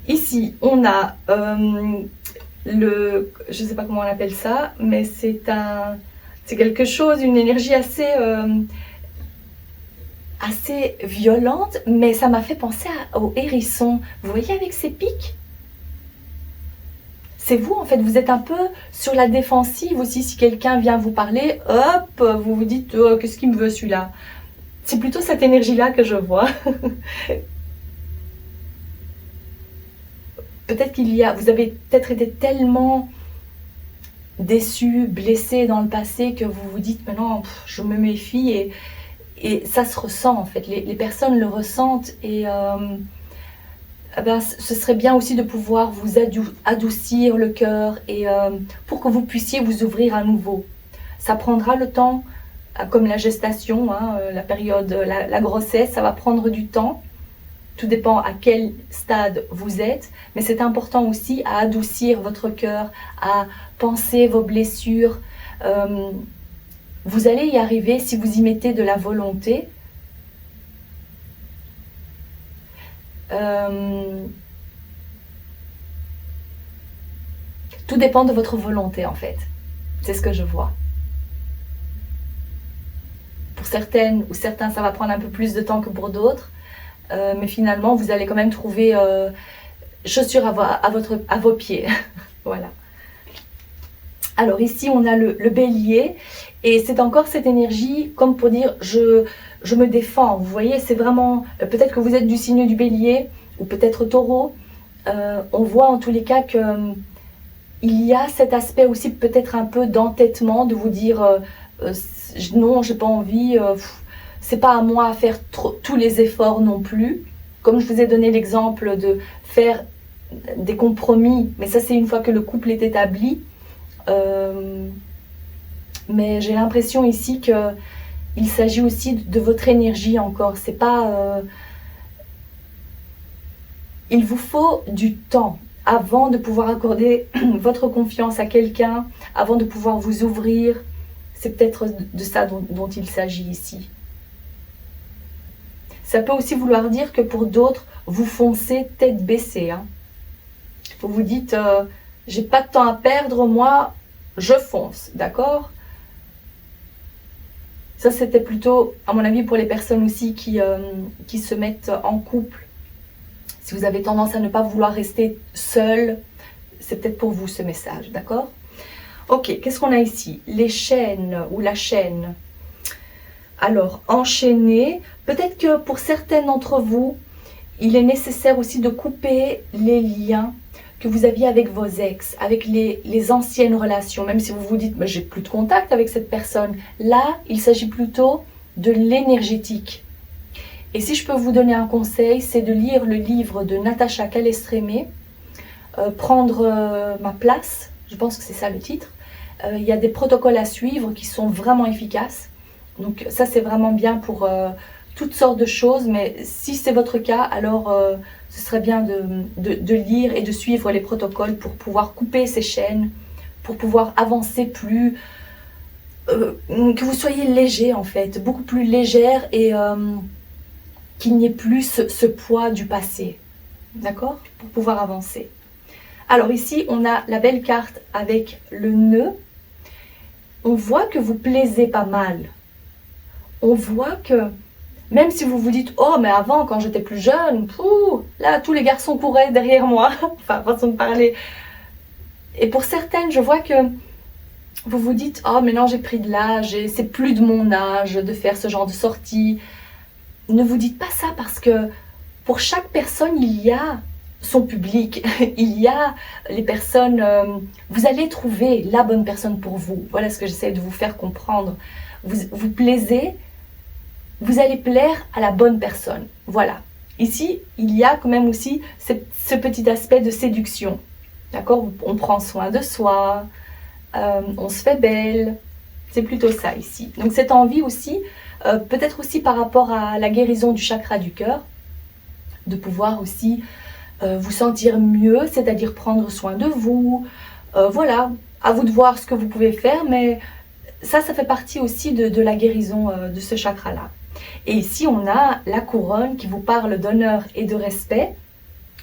ici, on a je ne sais pas comment on appelle ça, mais c'est quelque chose, une énergie assez violente, mais ça m'a fait penser au hérisson. Vous voyez avec ses pics? C'est vous en fait, vous êtes un peu sur la défensive aussi. Si quelqu'un vient vous parler, hop, vous vous dites oh, qu'est-ce qu'il me veut celui-là? C'est plutôt cette énergie-là que je vois. Peut-être vous avez peut-être été tellement déçu, blessé dans le passé que vous vous dites maintenant je me méfie, et ça se ressent en fait, les personnes le ressentent, et ce serait bien aussi de pouvoir vous adoucir le cœur, et pour que vous puissiez vous ouvrir à nouveau. Ça prendra le temps, comme la gestation, hein, la période, la grossesse, ça va prendre du temps. Tout dépend à quel stade vous êtes, mais c'est important aussi à adoucir votre cœur, à penser vos blessures. Vous allez y arriver si vous y mettez de la volonté. Tout dépend de votre volonté en fait. C'est ce que je vois. Pour certaines ou certains, ça va prendre un peu plus de temps que pour d'autres. Mais finalement, vous allez quand même trouver chaussures à vos pieds. Voilà. Alors ici, on a le bélier. Et c'est encore cette énergie, comme pour dire, je me défends. Vous voyez, c'est vraiment, peut-être que vous êtes du signe du bélier, ou peut-être taureau. On voit en tous les cas que il y a cet aspect aussi peut-être un peu d'entêtement, de vous dire, non, j'ai pas envie, c'est pas à moi à faire tous les efforts non plus. Comme je vous ai donné l'exemple de faire des compromis, mais ça c'est une fois que le couple est établi. Mais j'ai l'impression ici qu'il s'agit aussi de votre énergie encore. C'est pas... il vous faut du temps avant de pouvoir accorder votre confiance à quelqu'un, avant de pouvoir vous ouvrir. C'est peut-être de ça dont il s'agit ici. Ça peut aussi vouloir dire que pour d'autres, vous foncez tête baissée. Hein. Vous vous dites, j'ai pas de temps à perdre, moi, je fonce, d'accord? Ça, c'était plutôt, à mon avis, pour les personnes aussi qui se mettent en couple. Si vous avez tendance à ne pas vouloir rester seul, c'est peut-être pour vous ce message, d'accord? Ok, qu'est-ce qu'on a ici? Les chaînes ou la chaîne. Alors, enchaîner. Peut-être que pour certaines d'entre vous, il est nécessaire aussi de couper les liens que vous aviez avec vos ex, avec les anciennes relations, même si vous vous dites, j'ai plus de contact avec cette personne. Là, il s'agit plutôt de l'énergétique. Et si je peux vous donner un conseil, c'est de lire le livre de Natacha Calestrémé, Prendre ma place, je pense que c'est ça le titre. Il y a des protocoles à suivre qui sont vraiment efficaces. Donc ça, c'est vraiment bien pour toutes sortes de choses, mais si c'est votre cas, alors ce serait bien de lire et de suivre les protocoles pour pouvoir couper ces chaînes, pour pouvoir avancer plus, que vous soyez léger en fait, beaucoup plus légère, et qu'il n'y ait plus ce poids du passé, d'accord? Pour pouvoir avancer. Alors ici, on a la belle carte avec le nœud. On voit que vous plaisez pas mal. On voit que, même si vous vous dites, oh mais avant quand j'étais plus jeune, là tous les garçons couraient derrière moi, enfin façon de parler. Et pour certaines, je vois que vous vous dites, oh mais non j'ai pris de l'âge, et c'est plus de mon âge de faire ce genre de sortie. Ne vous dites pas ça, parce que pour chaque personne, il y a son public, il y a les personnes, vous allez trouver la bonne personne pour vous. Voilà ce que j'essaie de vous faire comprendre. Vous plaisez, vous allez plaire à la bonne personne. Voilà. Ici, il y a quand même aussi ce petit aspect de séduction. D'accord? On prend soin de soi, on se fait belle. C'est plutôt ça ici. Donc cette envie aussi, peut-être aussi par rapport à la guérison du chakra du cœur, de pouvoir aussi vous sentir mieux, c'est-à-dire prendre soin de vous. Voilà, à vous de voir ce que vous pouvez faire, mais ça fait partie aussi de la guérison de ce chakra-là. Et ici, on a la couronne qui vous parle d'honneur et de respect.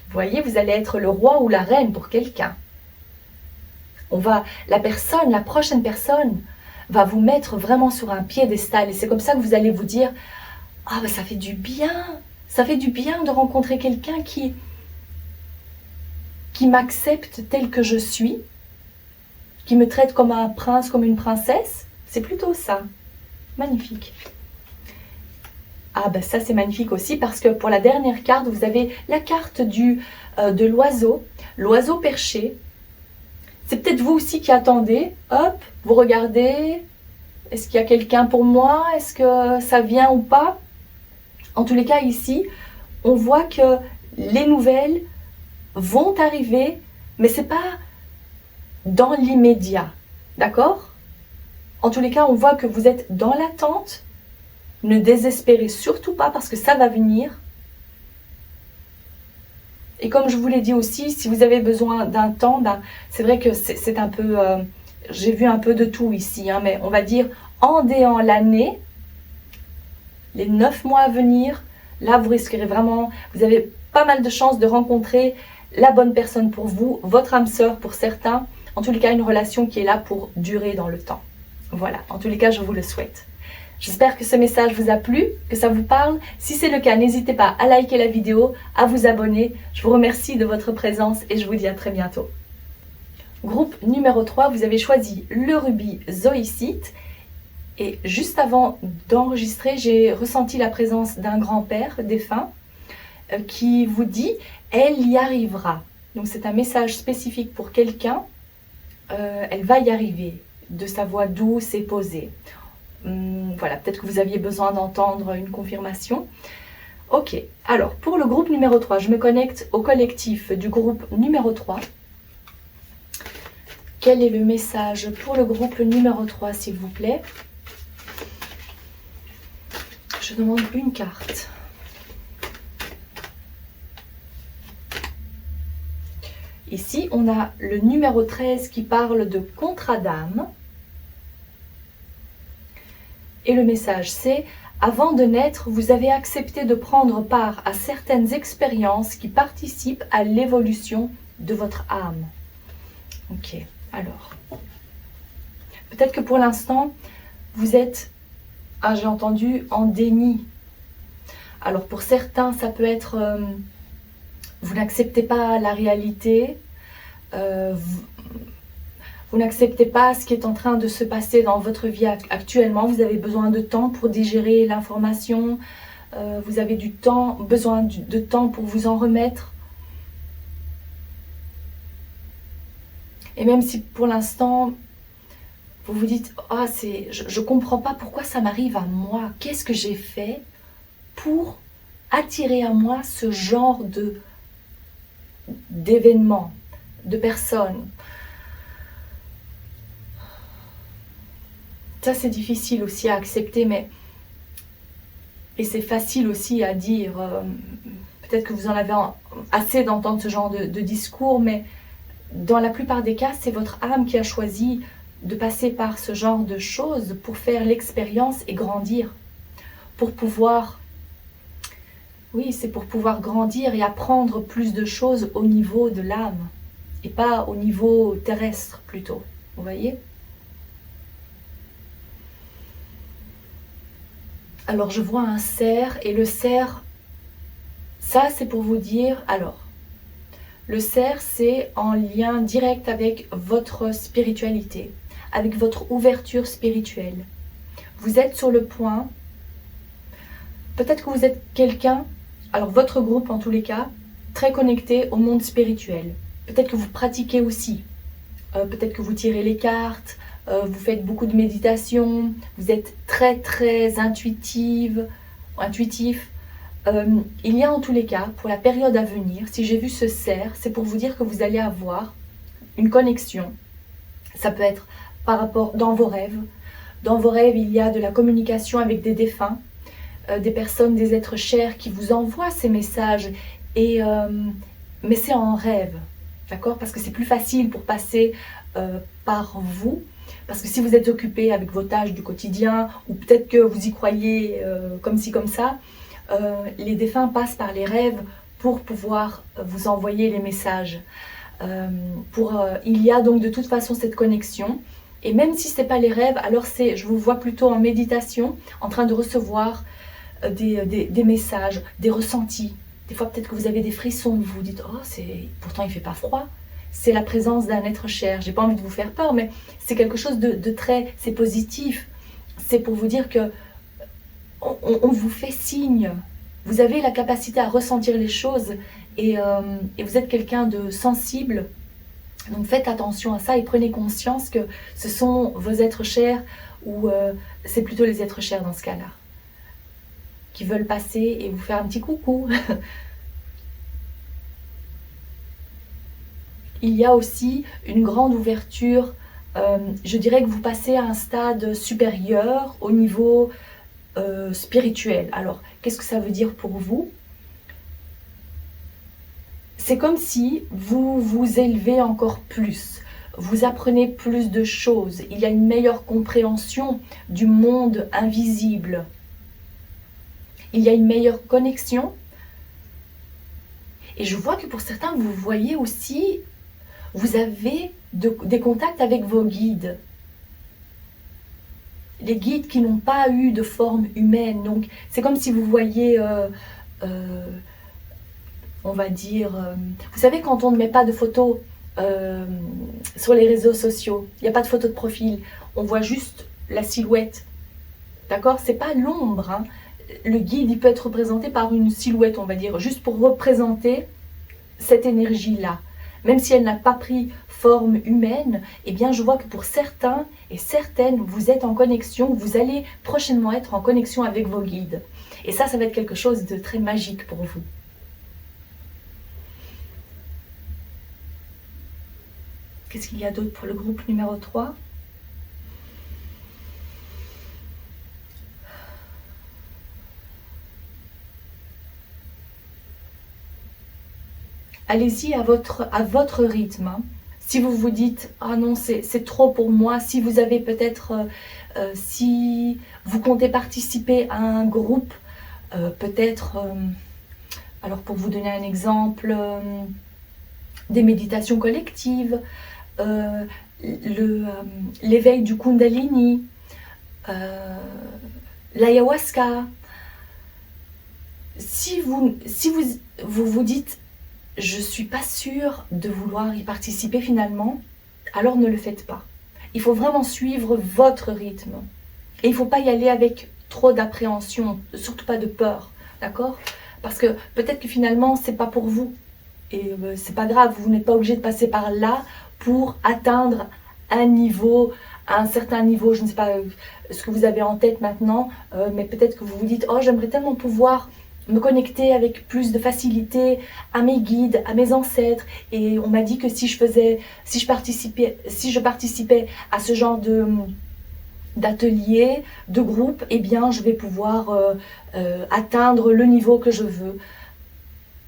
Vous voyez, vous allez être le roi ou la reine pour quelqu'un. La prochaine personne va vous mettre vraiment sur un piédestal. Et c'est comme ça que vous allez vous dire, ah ben ça fait du bien. Ça fait du bien de rencontrer quelqu'un qui m'accepte tel que je suis, qui me traite comme un prince, comme une princesse. C'est plutôt ça. Magnifique. Ah ben ça c'est magnifique aussi parce que pour la dernière carte, vous avez la carte de l'oiseau, l'oiseau perché. C'est peut-être vous aussi qui attendez, hop, vous regardez, est-ce qu'il y a quelqu'un pour moi, est-ce que ça vient ou pas? En tous les cas ici, on voit que les nouvelles vont arriver, mais c'est pas dans l'immédiat, d'accord? En tous les cas, on voit que vous êtes dans l'attente. Ne désespérez surtout pas parce que ça va venir. Et comme je vous l'ai dit aussi, si vous avez besoin d'un temps, ben, c'est vrai que c'est un peu... j'ai vu un peu de tout ici, hein, mais on va dire en déant l'année, les 9 mois à venir, là vous risquerez vraiment... Vous avez pas mal de chances de rencontrer la bonne personne pour vous, votre âme sœur pour certains. En tous les cas, une relation qui est là pour durer dans le temps. Voilà, en tous les cas, je vous le souhaite. J'espère que ce message vous a plu, que ça vous parle. Si c'est le cas, n'hésitez pas à liker la vidéo, à vous abonner. Je vous remercie de votre présence et je vous dis à très bientôt. Groupe numéro 3, vous avez choisi le rubis zoïcite. Et juste avant d'enregistrer, j'ai ressenti la présence d'un grand-père défunt qui vous dit « Elle y arrivera ». Donc c'est un message spécifique pour quelqu'un. Elle va y arriver, de sa voix douce et posée. Voilà, peut-être que vous aviez besoin d'entendre une confirmation. Ok, alors pour le groupe numéro 3, je me connecte au collectif du groupe numéro 3. Quel est le message pour le groupe numéro 3, s'il vous plaît? Je demande une carte. Ici, on a le numéro 13 qui parle de contrat d'âme. Et le message, c'est « Avant de naître, vous avez accepté de prendre part à certaines expériences qui participent à l'évolution de votre âme. » Ok, alors. Peut-être que pour l'instant, vous êtes, j'ai entendu, en déni. Alors pour certains, ça peut être, vous n'acceptez pas la réalité, vous n'acceptez pas ce qui est en train de se passer dans votre vie actuellement. Vous avez besoin de temps pour digérer l'information. Vous avez besoin de temps pour vous en remettre. Et même si pour l'instant, vous vous dites « Ah, je ne comprends pas pourquoi ça m'arrive à moi. Qu'est-ce que j'ai fait pour attirer à moi ce genre d'événements, de personnes ?» Ça, c'est difficile aussi à accepter, et c'est facile aussi à dire. Peut-être que vous en avez assez d'entendre ce genre de discours, mais dans la plupart des cas, c'est votre âme qui a choisi de passer par ce genre de choses pour faire l'expérience et grandir. Pour pouvoir, oui, c'est pour pouvoir grandir et apprendre plus de choses au niveau de l'âme, et pas au niveau terrestre plutôt, vous voyez ? Alors je vois un cerf, et le cerf, ça c'est pour vous dire, alors, le cerf c'est en lien direct avec votre spiritualité, avec votre ouverture spirituelle. Vous êtes sur le point, peut-être que vous êtes quelqu'un, alors votre groupe en tous les cas, très connecté au monde spirituel. Peut-être que vous pratiquez aussi. Peut-être que vous tirez les cartes, vous faites beaucoup de méditation, vous êtes très très intuitif. Il y a en tous les cas, pour la période à venir, si j'ai vu ce cerf, c'est pour vous dire que vous allez avoir une connexion. Ça peut être par rapport dans vos rêves. Dans vos rêves, il y a de la communication avec des défunts, des personnes, des êtres chers qui vous envoient ces messages. Mais c'est en rêve, d'accord? Parce que c'est plus facile pour passer par vous. Parce que si vous êtes occupé avec vos tâches du quotidien, ou peut-être que vous y croyez comme ci, comme ça, les défunts passent par les rêves pour pouvoir vous envoyer les messages. Il y a donc de toute façon cette connexion. Et même si ce n'est pas les rêves, alors je vous vois plutôt en méditation, en train de recevoir des messages, des ressentis. Des fois peut-être que vous avez des frissons, vous vous dites « Oh, pourtant il ne fait pas froid ». C'est la présence d'un être cher. J'ai pas envie de vous faire peur, mais c'est quelque chose de très... C'est positif. C'est pour vous dire que on vous fait signe. Vous avez la capacité à ressentir les choses et vous êtes quelqu'un de sensible. Donc faites attention à ça et prenez conscience que ce sont vos êtres chers ou c'est plutôt les êtres chers dans ce cas-là qui veulent passer et vous faire un petit coucou. Il y a aussi une grande ouverture. Je dirais que vous passez à un stade supérieur au niveau spirituel. Alors, qu'est-ce que ça veut dire pour vous? C'est comme si vous vous élevez encore plus. Vous apprenez plus de choses. Il y a une meilleure compréhension du monde invisible. Il y a une meilleure connexion. Et je vois que pour certains, vous voyez aussi, vous avez des contacts avec vos guides. Les guides qui n'ont pas eu de forme humaine. Donc, c'est comme si vous voyez, on va dire... vous savez, quand on ne met pas de photos sur les réseaux sociaux, il n'y a pas de photo de profil, on voit juste la silhouette. D'accord? C'est pas l'ombre. Hein. Le guide, il peut être représenté par une silhouette, on va dire, juste pour représenter cette énergie-là. Même si elle n'a pas pris forme humaine, eh bien je vois que pour certains et certaines, vous êtes en connexion, vous allez prochainement être en connexion avec vos guides. Et ça va être quelque chose de très magique pour vous. Qu'est-ce qu'il y a d'autre pour le groupe numéro 3 ? Allez-y à votre rythme. Hein. Si vous vous dites « Ah non, c'est trop pour moi », si vous avez peut-être, si vous comptez participer à un groupe, peut-être, alors pour vous donner un exemple, des méditations collectives, l'éveil du Kundalini, l'ayahuasca. Si vous vous dites je ne suis pas sûre de vouloir y participer finalement, alors ne le faites pas. Il faut vraiment suivre votre rythme. Et il ne faut pas y aller avec trop d'appréhension, surtout pas de peur, d'accord? Parce que peut-être que finalement, ce n'est pas pour vous. Et c'est pas grave, vous n'êtes pas obligé de passer par là pour atteindre un certain niveau, je ne sais pas ce que vous avez en tête maintenant, mais peut-être que vous vous dites « Oh, j'aimerais tellement pouvoir me connecter avec plus de facilité à mes guides, à mes ancêtres. » Et on m'a dit que si je participais à ce genre d'atelier, de groupe, eh bien je vais pouvoir atteindre le niveau que je veux.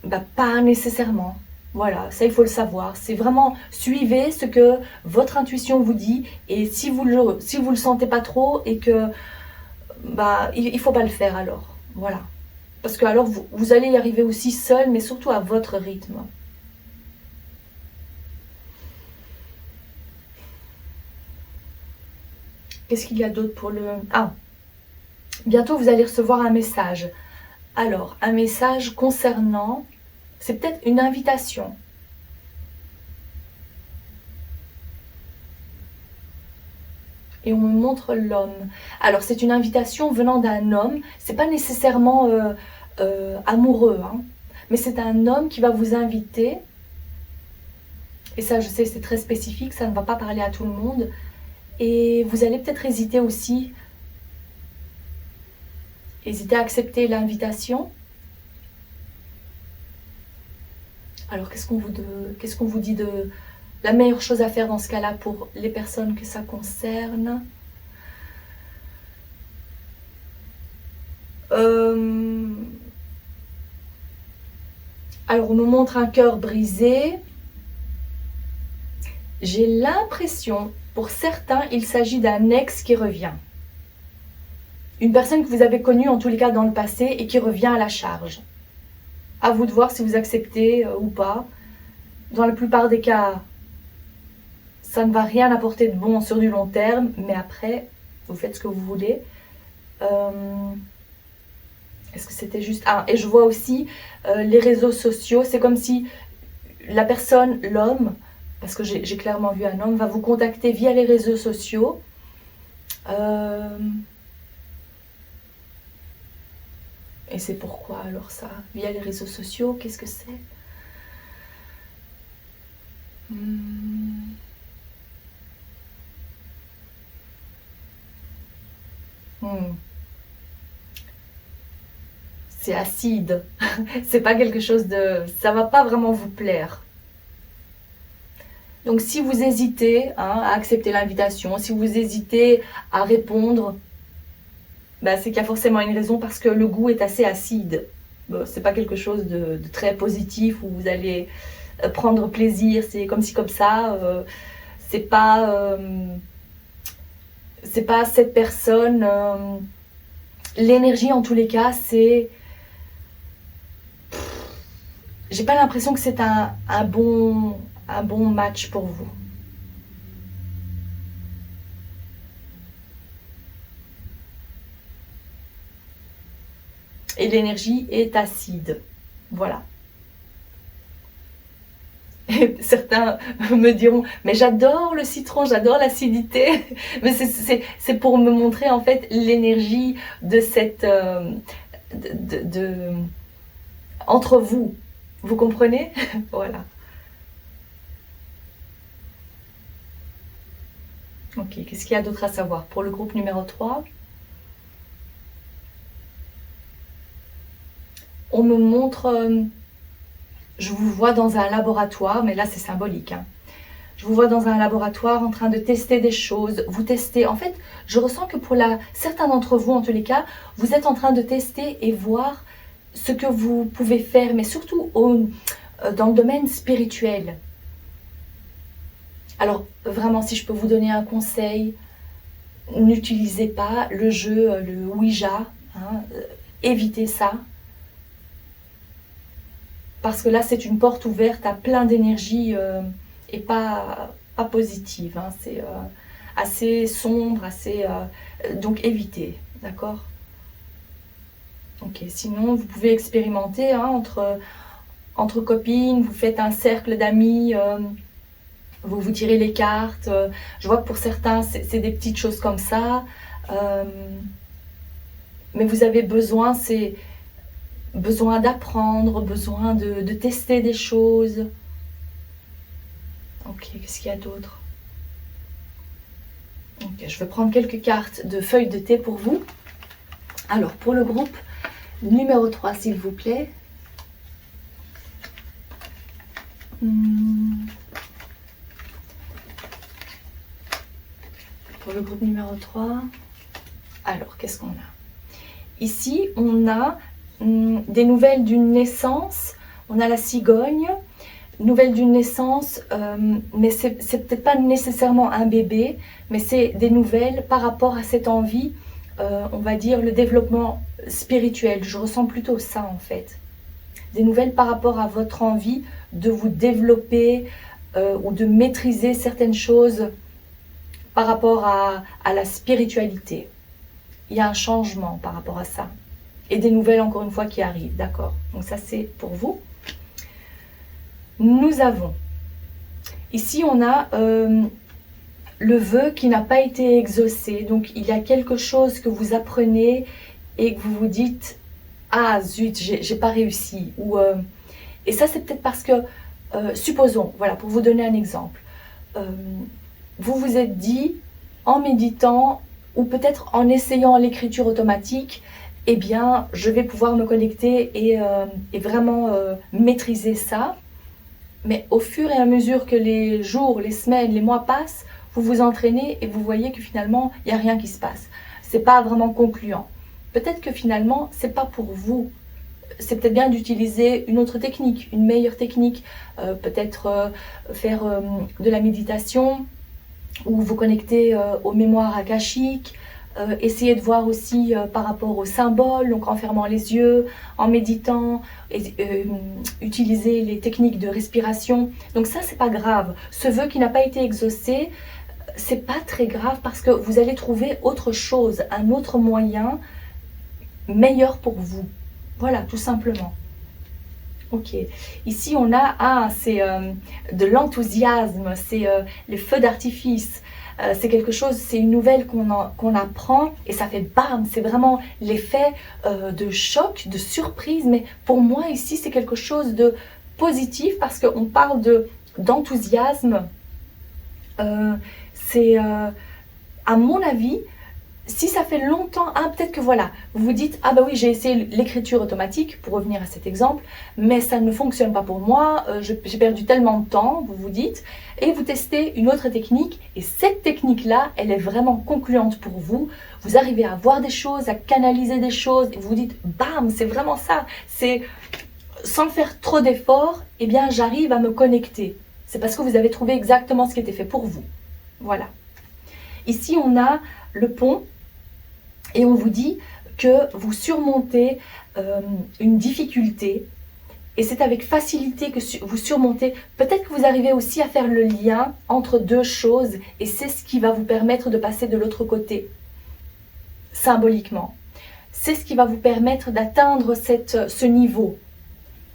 Bah, pas nécessairement. Voilà, ça il faut le savoir. C'est vraiment suivez ce que votre intuition vous dit et si vous le sentez pas trop et que bah il faut pas le faire alors. Voilà. Parce que alors vous allez y arriver aussi seul, mais surtout à votre rythme. Qu'est-ce qu'il y a d'autre pour le... Ah, bientôt vous allez recevoir un message. Alors, un message concernant... C'est peut-être une invitation. Et on me montre l'homme. Alors, c'est une invitation venant d'un homme. C'est pas nécessairement amoureux. Hein. mais c'est un homme qui va vous inviter. Et ça, je sais, c'est très spécifique, ça ne va pas parler à tout le monde. Et vous allez peut-être hésiter aussi, hésiter à accepter l'invitation. Alors, qu'est-ce qu'on vous dit de la meilleure chose à faire dans ce cas-là pour les personnes que ça concerne? Alors, on me montre un cœur brisé. J'ai l'impression, pour certains, il s'agit d'un ex qui revient. Une personne que vous avez connue, en tous les cas dans le passé, et qui revient à la charge. À vous de voir si vous acceptez ou pas. Dans la plupart des cas, ça ne va rien apporter de bon sur du long terme, mais après, vous faites ce que vous voulez. Est-ce que c'était juste... Ah, et je vois aussi les réseaux sociaux. C'est comme si la personne, l'homme, parce que j'ai clairement vu un homme, va vous contacter via les réseaux sociaux. Et c'est pourquoi alors ça? Via les réseaux sociaux, qu'est-ce que c'est? C'est acide. C'est pas quelque chose de... Ça va pas vraiment vous plaire. Donc si vous hésitez à accepter l'invitation, si vous hésitez à répondre, ben, c'est qu'il y a forcément une raison, parce que le goût est assez acide. Bon, c'est pas quelque chose de très positif où vous allez prendre plaisir, c'est comme ci comme ça. C'est pas cette personne. L'énergie en tous les cas, c'est... J'ai pas l'impression que c'est un bon match pour vous. Et l'énergie est acide. Voilà. Et certains me diront, mais j'adore le citron, j'adore l'acidité. Mais c'est pour me montrer en fait l'énergie de cette... entre vous. Vous comprenez? Voilà. Ok, qu'est-ce qu'il y a d'autre à savoir pour le groupe numéro 3? On me montre, je vous vois dans un laboratoire, mais là c'est symbolique. Hein. Je vous vois dans un laboratoire en train de tester des choses. Vous testez, en fait, je ressens que pour certains d'entre vous, en tous les cas, vous êtes en train de tester et voir ce que vous pouvez faire, mais surtout dans le domaine spirituel. Alors, vraiment, si je peux vous donner un conseil, n'utilisez pas le jeu, le Ouija, hein, évitez ça. Parce que là, c'est une porte ouverte à plein d'énergie et pas positive. Hein, c'est assez sombre, donc évitez, d'accord? Ok, sinon, vous pouvez expérimenter hein, entre copines, vous faites un cercle d'amis, vous vous tirez les cartes. Je vois que pour certains, c'est des petites choses comme ça. Mais vous avez besoin d'apprendre, besoin de tester des choses. Ok, qu'est-ce qu'il y a d'autre? Ok, je vais prendre quelques cartes de feuilles de thé pour vous. Alors, pour le groupe numéro 3, s'il vous plaît. Pour le groupe numéro 3, alors, qu'est-ce qu'on a? Ici, on a des nouvelles d'une naissance. On a la cigogne, nouvelles d'une naissance, mais c'est peut-être pas nécessairement un bébé, mais c'est des nouvelles par rapport à cette envie, on va dire le développement spirituel. Je ressens plutôt ça en fait. Des nouvelles par rapport à votre envie de vous développer ou de maîtriser certaines choses par rapport à la spiritualité. Il y a un changement par rapport à ça. Et des nouvelles, encore une fois, qui arrivent. D'accord? Donc ça, c'est pour vous. Nous avons... Ici, on a le vœu qui n'a pas été exaucé. Donc, il y a quelque chose que vous apprenez et que vous vous dites « Ah, zut, j'ai pas réussi » ou Et ça, c'est peut-être parce que, supposons, voilà, pour vous donner un exemple, vous vous êtes dit, en méditant, ou peut-être en essayant l'écriture automatique, eh bien, je vais pouvoir me connecter et vraiment maîtriser ça. Mais au fur et à mesure que les jours, les semaines, les mois passent, vous vous entraînez et vous voyez que finalement, il n'y a rien qui se passe. C'est pas vraiment concluant. Peut-être que finalement, c'est pas pour vous. C'est peut-être bien d'utiliser une autre technique, une meilleure technique. Peut-être faire de la méditation ou vous connecter aux mémoires akashiques. Essayez de voir aussi par rapport aux symboles, donc en fermant les yeux, en méditant, utiliser les techniques de respiration. Donc ça, c'est pas grave. Ce vœu qui n'a pas été exaucé, c'est pas très grave parce que vous allez trouver autre chose, un autre moyen meilleur pour vous. Voilà, tout simplement. Ok, ici on a, c'est de l'enthousiasme, c'est les feux d'artifice. C'est quelque chose, c'est une nouvelle qu'on apprend et ça fait bam, c'est vraiment l'effet de choc, de surprise. Mais pour moi ici, c'est quelque chose de positif parce qu'on parle d'enthousiasme. C'est, à mon avis, si ça fait longtemps, peut-être que voilà, vous vous dites, ah bah oui, j'ai essayé l'écriture automatique, pour revenir à cet exemple, mais ça ne fonctionne pas pour moi, j'ai perdu tellement de temps, vous vous dites, et vous testez une autre technique, et cette technique-là, elle est vraiment concluante pour vous. Vous arrivez à voir des choses, à canaliser des choses, et vous vous dites, bam, c'est vraiment ça, c'est sans faire trop d'efforts, eh bien j'arrive à me connecter. C'est parce que vous avez trouvé exactement ce qui était fait pour vous. Voilà. Ici, on a le pont et on vous dit que vous surmontez une difficulté et c'est avec facilité que vous surmontez. Peut-être que vous arrivez aussi à faire le lien entre deux choses et c'est ce qui va vous permettre de passer de l'autre côté, symboliquement. C'est ce qui va vous permettre d'atteindre ce niveau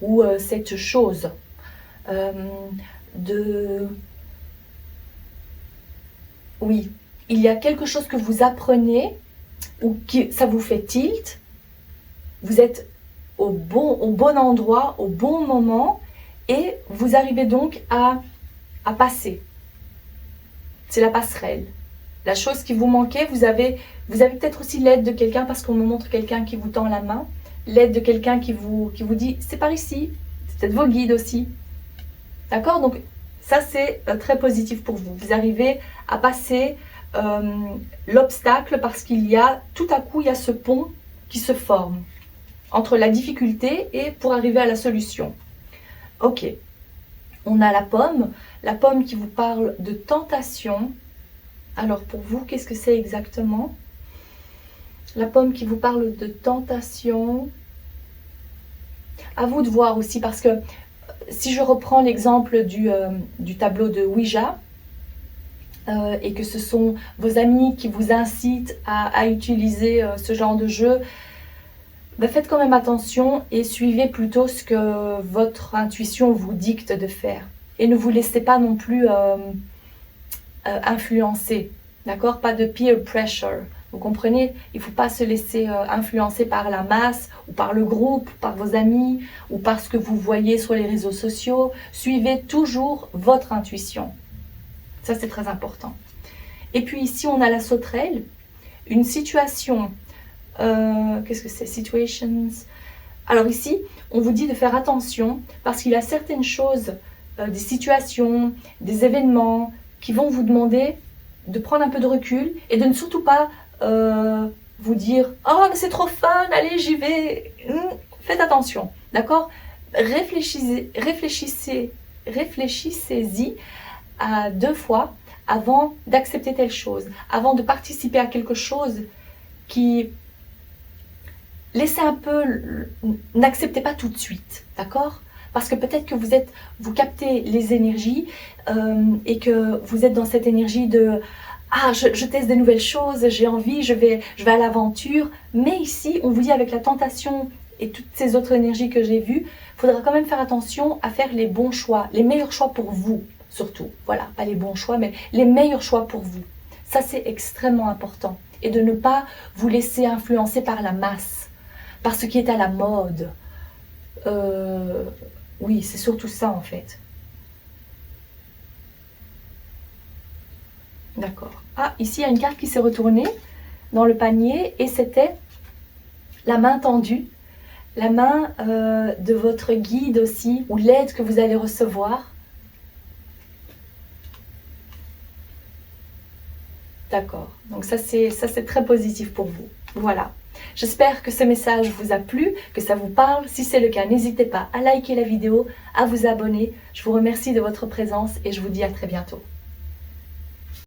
ou cette chose Oui, il y a quelque chose que vous apprenez ou que ça vous fait tilt, vous êtes au bon endroit, au bon moment et vous arrivez donc à passer. C'est la passerelle. La chose qui vous manquait, vous avez peut-être aussi l'aide de quelqu'un parce qu'on me montre quelqu'un qui vous tend la main, l'aide de quelqu'un qui vous dit c'est par ici, c'est peut-être vos guides aussi. D'accord? Donc ça c'est très positif pour vous. Vous arrivez à passer l'obstacle parce tout à coup il y a ce pont qui se forme entre la difficulté et pour arriver à la solution. Ok, on a la pomme qui vous parle de tentation. Alors pour vous, qu'est-ce que c'est exactement? La pomme qui vous parle de tentation. À vous de voir aussi parce que si je reprends l'exemple du tableau de Ouija, et que ce sont vos amis qui vous incitent à utiliser ce genre de jeu, ben faites quand même attention et suivez plutôt ce que votre intuition vous dicte de faire. Et ne vous laissez pas non plus influencer, d'accord? Pas de peer pressure. Vous comprenez? Il ne faut pas se laisser influencer par la masse ou par le groupe, par vos amis ou par ce que vous voyez sur les réseaux sociaux. Suivez toujours votre intuition. Ça, c'est très important. Et puis ici, on a la sauterelle. Une situation. Qu'est-ce que c'est? Situations. Alors ici, on vous dit de faire attention parce qu'il y a certaines choses, des situations, des événements qui vont vous demander de prendre un peu de recul et de ne surtout pas vous dire « Oh, mais c'est trop fun, allez, j'y vais !» Faites attention, d'accord? Réfléchissez-y à 2 fois avant d'accepter telle chose, avant de participer à quelque chose qui... Laissez un peu, n'acceptez pas tout de suite, d'accord? Parce que peut-être que vous captez les énergies et que vous êtes dans cette énergie de « Ah, je teste de nouvelles choses, j'ai envie, je vais à l'aventure. » Mais ici, on vous dit avec la tentation et toutes ces autres énergies que j'ai vues, il faudra quand même faire attention à faire les bons choix, les meilleurs choix pour vous. Surtout, voilà, pas les bons choix, mais les meilleurs choix pour vous. Ça, c'est extrêmement important. Et de ne pas vous laisser influencer par la masse, par ce qui est à la mode. Oui, c'est surtout ça en fait. D'accord. Ah, ici il y a une carte qui s'est retournée dans le panier et c'était la main tendue. La main de votre guide aussi, ou l'aide que vous allez recevoir. D'accord, donc ça c'est très positif pour vous. Voilà. J'espère que ce message vous a plu, que ça vous parle. Si c'est le cas, n'hésitez pas à liker la vidéo, à vous abonner. Je vous remercie de votre présence et je vous dis à très bientôt.